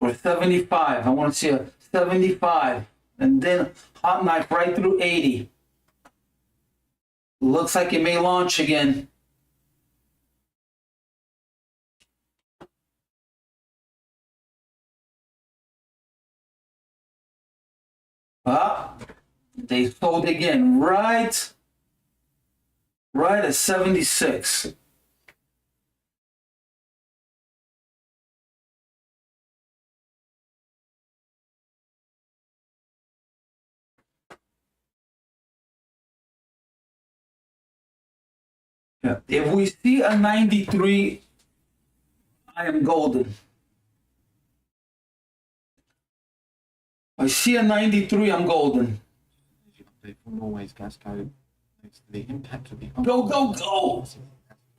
Or 75. I want to see a 75. And then hot knife right through 80. Looks like it may launch again. Ah, they sold again, right at 76. Yeah. If we see a 93, I am golden. I see a 93, I'm golden. Update from Norway's gas code notes the impact of the Go, go, go.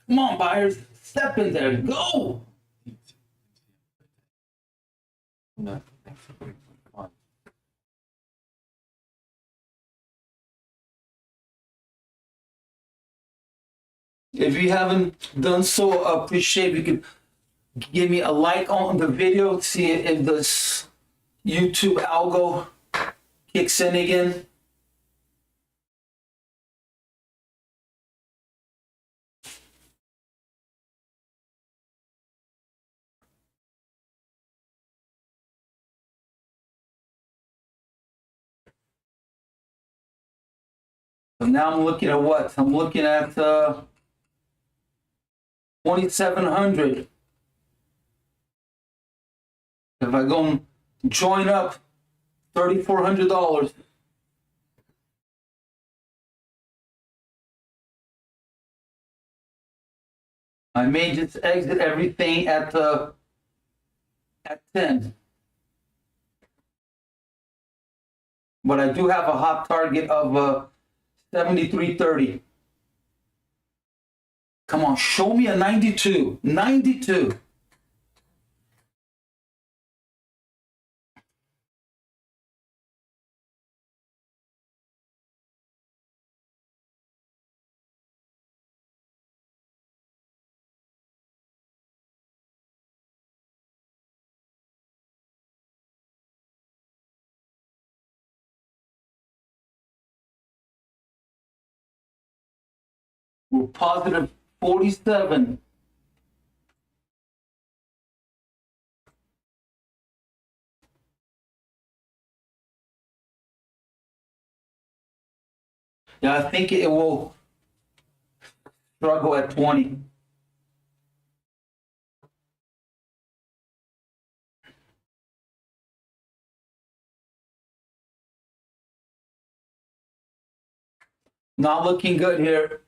Come on, buyers. Step in there. Go. No, thanks for 3.1. If you haven't done so, I appreciate if you could give me a like on the video, see if this YouTube algo kicks in again. So now I'm looking at what? I'm looking at 2,700. If I go and join up $3,400. I may just exit everything at 10. But I do have a hot target of 73.30. Come on, show me a 92. 92. We're positive 47. Yeah, I think it will struggle at 20. Not looking good here.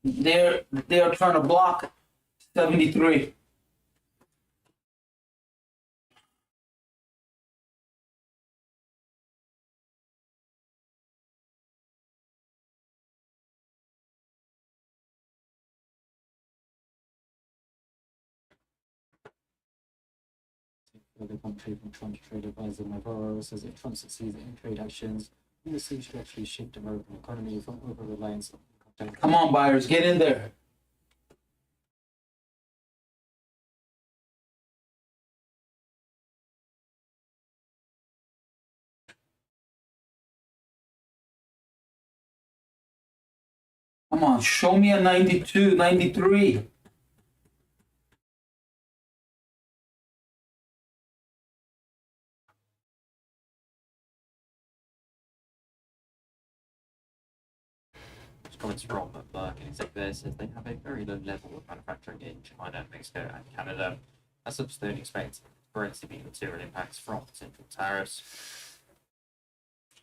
They're trying to block 73. The country from Trump's trade advisor Navarro says if Trump succeeds in trade actions, he will see structurally shift American economy from over-reliance on content. Come on, buyers, get in there. Come on, show me a 92, 93. Comments from Burke and exec there says they have a very low level of manufacturing in China, Mexico, and Canada. As such, they don't expect relatively material impacts from potential tariffs.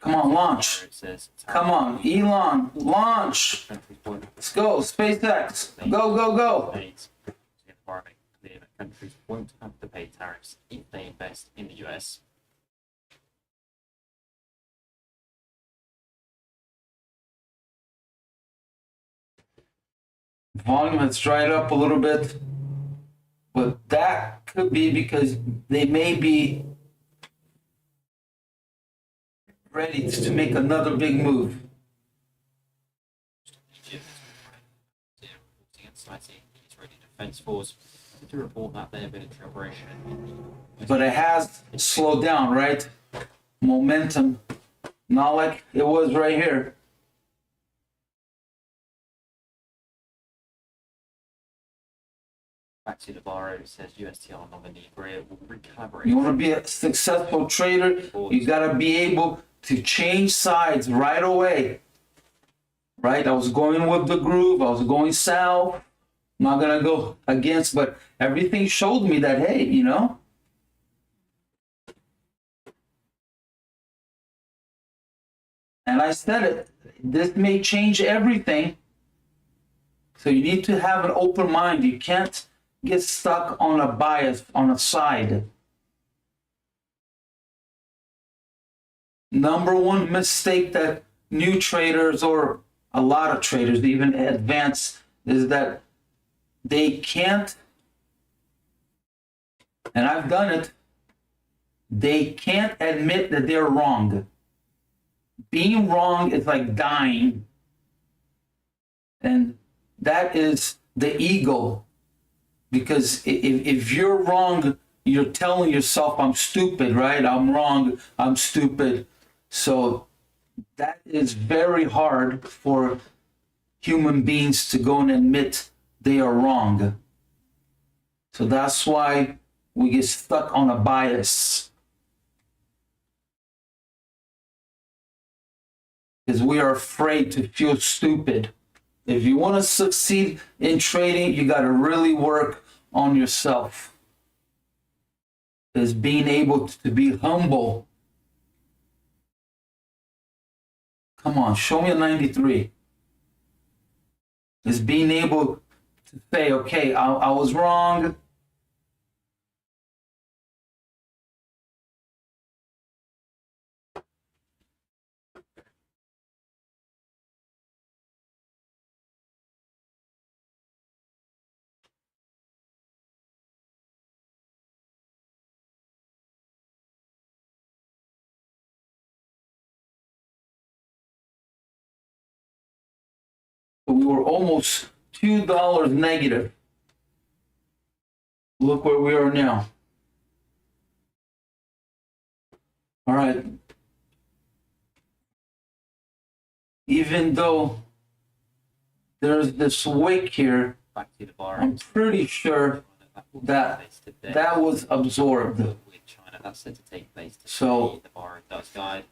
Come on, launch. It says Come on, Elon, launch. Let's go, SpaceX. Go, go, go. The environment clear that countries won't have to pay tariffs if they invest in the US. Volume has dried up a little bit, but that could be because they may be ready to make another big move. Israeli Defense Force to report that their military operation But it has slowed down, right? Momentum, not like it was right here. back to Navarro says USTR nominee Greer will recalibrate. You want to be a successful trader, you got to be able to change sides right away. Right? I was going with the groove, I was going south. I'm not going to go against, but everything showed me that, hey, you know. And I said it, this may change everything. So you need to have an open mind. You can't get stuck on a bias, on a side. Number one mistake that new traders, or a lot of traders, even advanced, is that they can't, and I've done it, they can't admit that they're wrong. Being wrong is like dying. And that is the ego. Because if you're wrong, you're telling yourself, I'm stupid, right? I'm wrong, I'm stupid. So that is very hard for human beings to go and admit they are wrong. So that's why we get stuck on a bias. because we are afraid to feel stupid. If you want to succeed in trading, you got to really work on yourself. Is being able to be humble. Come on, show me a 93. Is being able to say, okay, I was wrong. We were almost $2 negative. Look where we are now. All right. Even though there's this wick here, Back to the I'm borrowing. pretty sure that that was absorbed. With China, that's set to take place today. So- The borrowing does guide.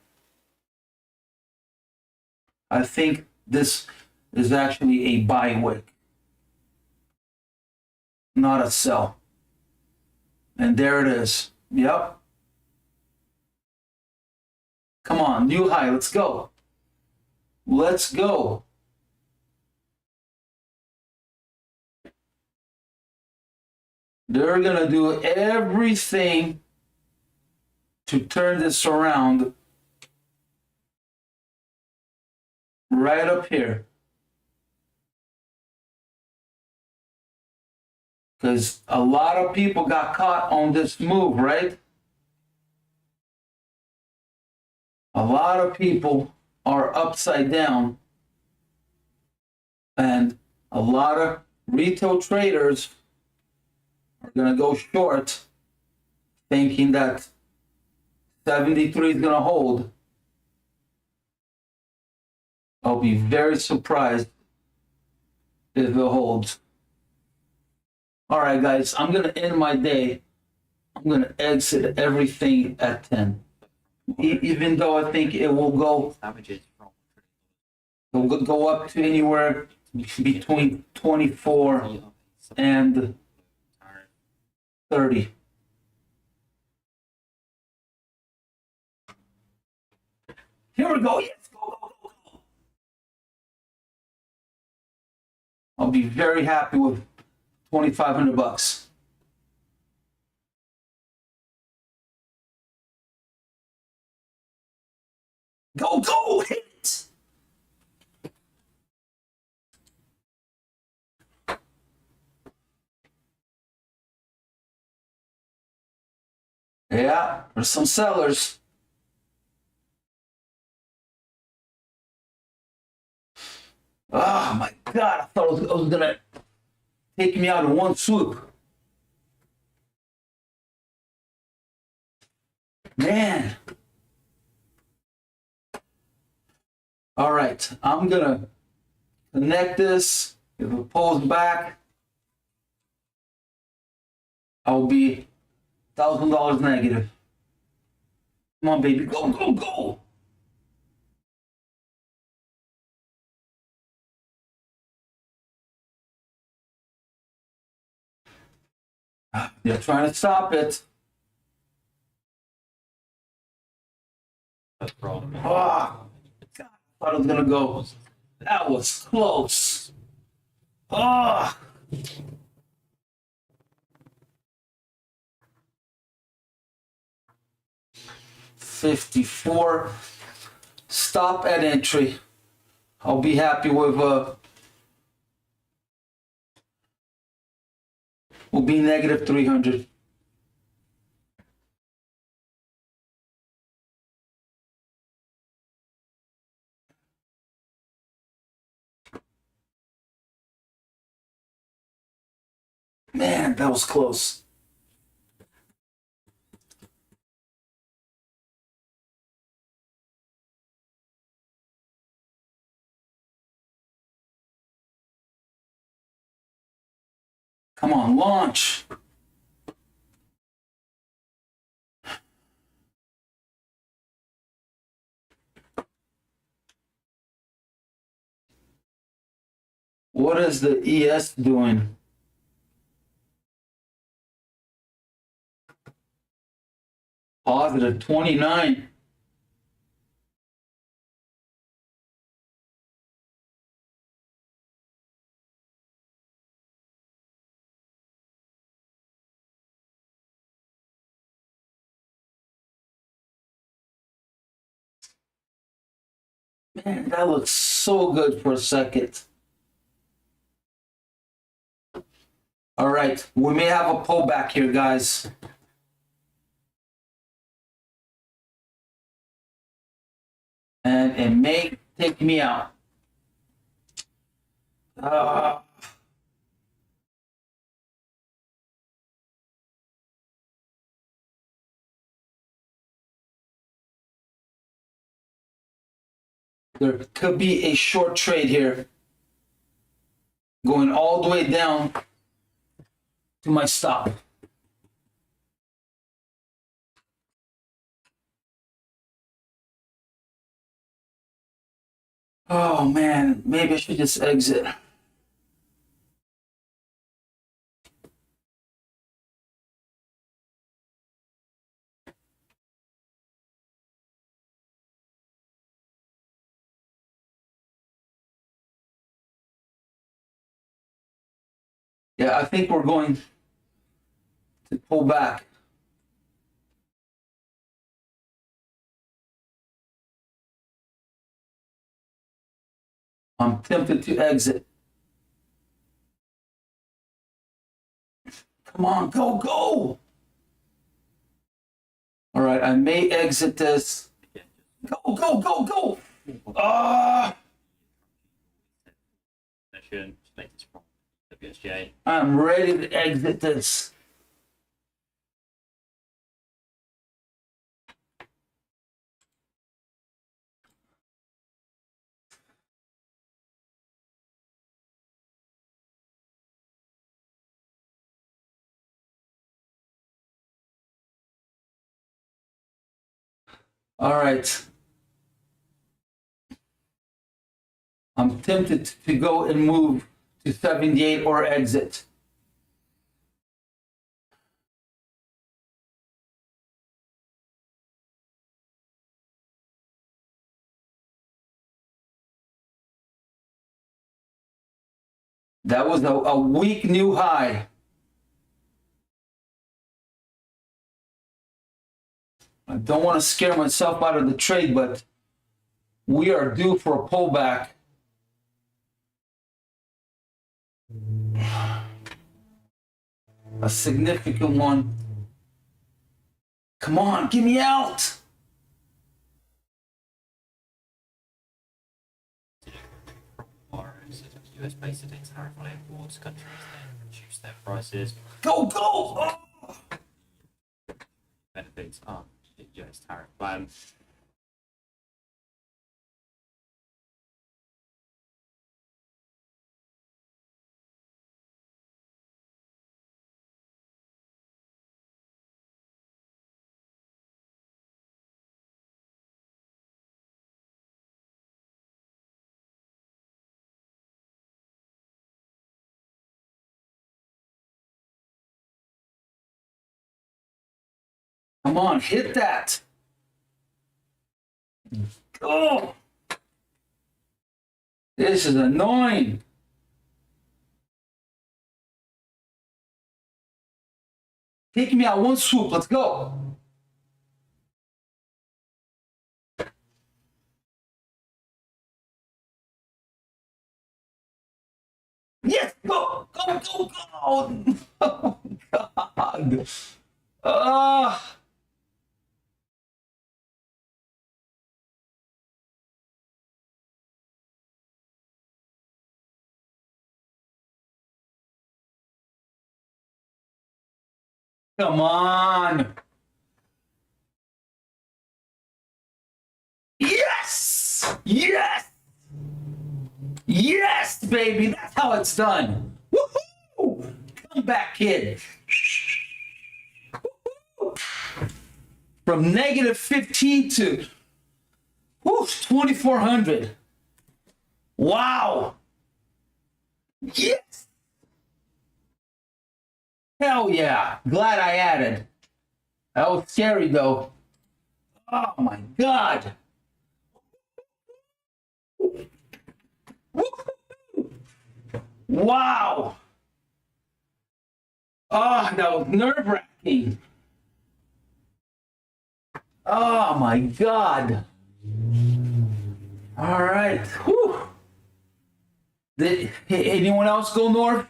I think this is actually a buy wick, not a sell. And there it is. Yep. Come on, new high. Let's go. Let's go. They're going to do everything to turn this around right up here. Because a lot of people got caught on this move, right? A lot of people are upside down. And a lot of retail traders are going to go short thinking that 73 is going to hold. I'll be very surprised if it holds. All right, guys, I'm going to end my day. I'm going to exit everything at 10. Even though I think it will Damages from go up to anywhere between 24 and 30. Here we go. Yes, go. I'll be very happy with $2,500. Go, hit it. Yeah, there's some sellers. Oh my God, I thought it was gonna take me out in one swoop. Man. All right, I'm gonna connect this. If it pulls back, I'll be $1,000 negative. Come on, baby, go. They're trying to stop it. from Oh, God, I thought it was gonna go. That was close. Oh. $54. Stop at entry. I'll be happy with we'll be negative 300. Man, that was close. Come on, launch. What is the ES doing? Positive 29. Man, that looks so good for a second. All right, we may have a pullback here, guys. And it may take me out. There could be a short trade here going all the way down to my stop. Oh man, maybe I should just exit. Yeah, I think we're going to pull back. I'm tempted to exit. Come on, go, go. All right, I may exit this. Go, go, go, go. Session, just make this from WSJ. I'm ready to exit this. All right. I'm tempted to go and move to 78 or exit. That was a weak new high. I don't want to scare myself out of the trade, but we are due for a pullback. A significant one. Come on, get me out. US based attacks tariff on imports, countries then reduce their prices. Go, go! Oh. Benefits are the US tariff plan. Come on, hit that. Oh, this is annoying. Take me out one swoop. Let's go. Yes, go, go, go, go. Oh, God. Come on. Yes! Yes! Yes, baby. That's how it's done. Woohoo! Come back, kid. Woo-hoo. From negative 15 to 2,400. Wow. Yes. Hell yeah. Glad I added. That was scary though. Oh my God. Wow. Oh, that was nerve-wracking. Oh my God. All right. Whew. Did anyone else go north?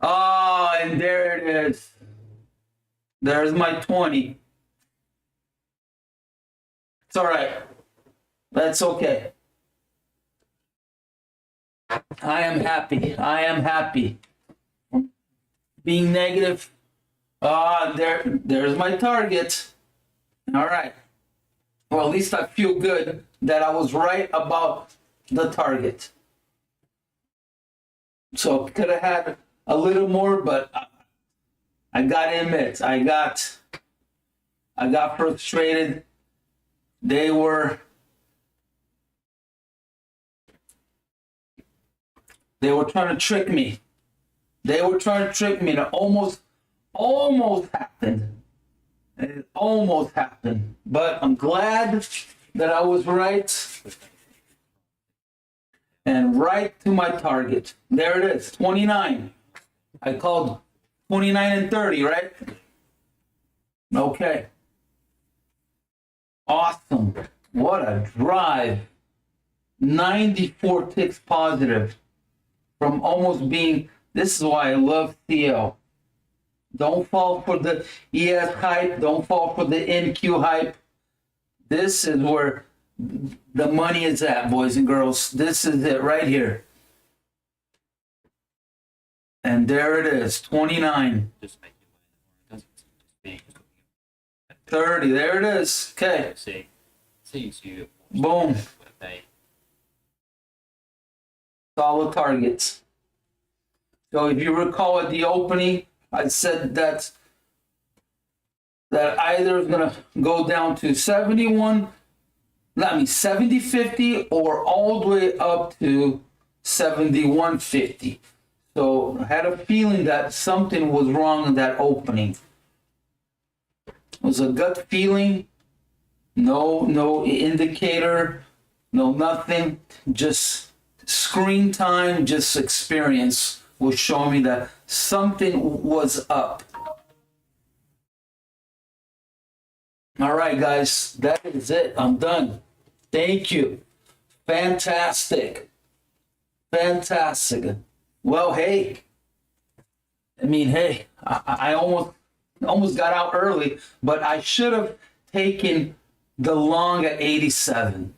Oh, and there it is. There's my 20. It's all right. That's okay. I am happy. I am happy. Being negative. There's my target. All right. Well, at least I feel good that I was right about the target. So could have had a little more, but I gotta admit, I got frustrated. They were trying to trick me. They were trying to trick me. And it almost happened. It almost happened. But I'm glad that I was right. And right to my target. There it is, 29. I called 29 and 30, right? Okay. Awesome. What a drive. 94 ticks positive from almost being, this is why I love Theo. Don't fall for the ES hype. Don't fall for the NQ hype. This is where the money is at, boys and girls. This is it right here. And there it is, 29. Just make it doesn't seem to be 30, there it is. Okay. see you Boom. with a Solid targets. So if you recall at the opening, I said that either is gonna go down to 70, 50, or all the way up to 71.50. So I had a feeling that something was wrong in that opening. It was a gut feeling, no indicator, no nothing, just screen time, just experience was showing me that something was up. All right, guys, that is it. I'm done. Thank you. Fantastic. Fantastic. Well, hey, I almost got out early, but I should have taken the long at 87.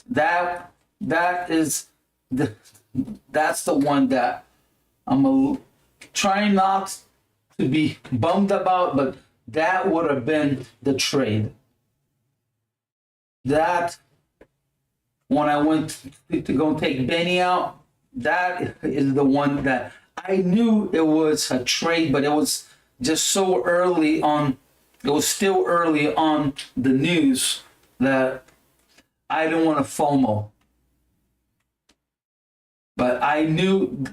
That's the one that I'm trying not to be bummed about, but that would have been the trade. That when I went to go take Benny out, that is the one that I knew it was a trade, but it was just so early on. It was still early on the news that I didn't want to FOMO. But I knew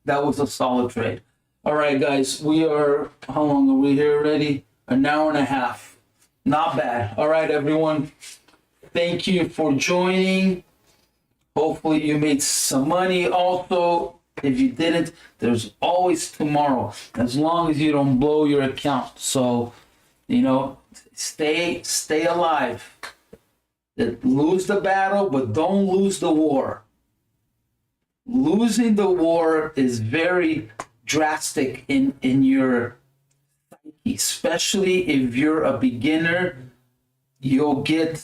that was a solid trade. All right, guys, how long are we here already? An hour and a half. Not bad. All right, everyone. Thank you for joining. Hopefully you made some money. Also, if you didn't, there's always tomorrow, as long as you don't blow your account. So, stay alive. Lose the battle, but don't lose the war. Losing the war is very drastic in your psyche, especially if you're a beginner. You're going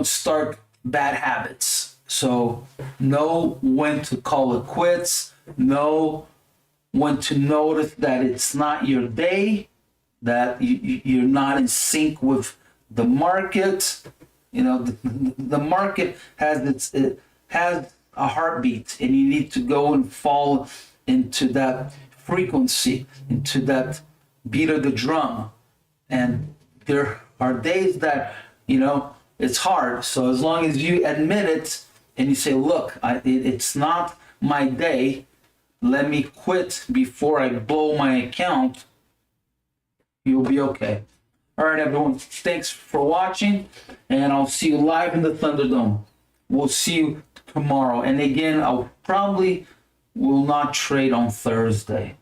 to start bad habits. So know when to call it quits. Know when to notice that it's not your day, that you're not in sync with the market. The market has a heartbeat, and you need to go and fall into that frequency, into that beat of the drum. And there are days that it's hard. So as long as you admit it and you say, look, it's not my day, let me quit before I blow my account, you'll be okay. All right, everyone, thanks for watching, and I'll see you live in the Thunderdome. We'll see you tomorrow. And again, I'll probably will not trade on Thursday.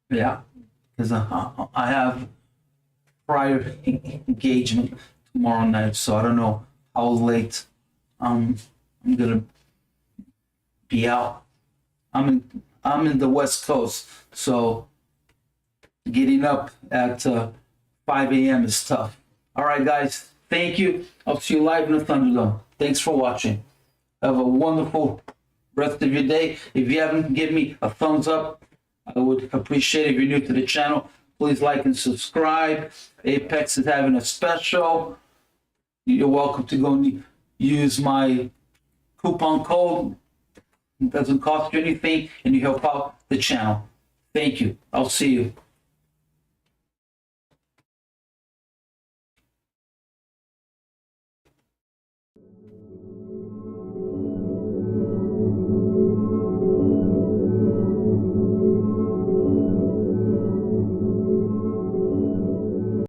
Yeah, because I have prior engagement tomorrow night, so I don't know how late I'm gonna be out. I'm in the West Coast, so getting up at 5 a.m. is tough. All right, guys, thank you. I'll see you live in the Thunderdome. Thanks for watching. Have a wonderful rest of your day. If you haven't given me a thumbs up, I would appreciate it. If you're new to the channel, please like and subscribe. Apex is having a special. You're welcome to go and use my coupon code. It doesn't cost you anything, and you help out the channel. Thank you. I'll see you.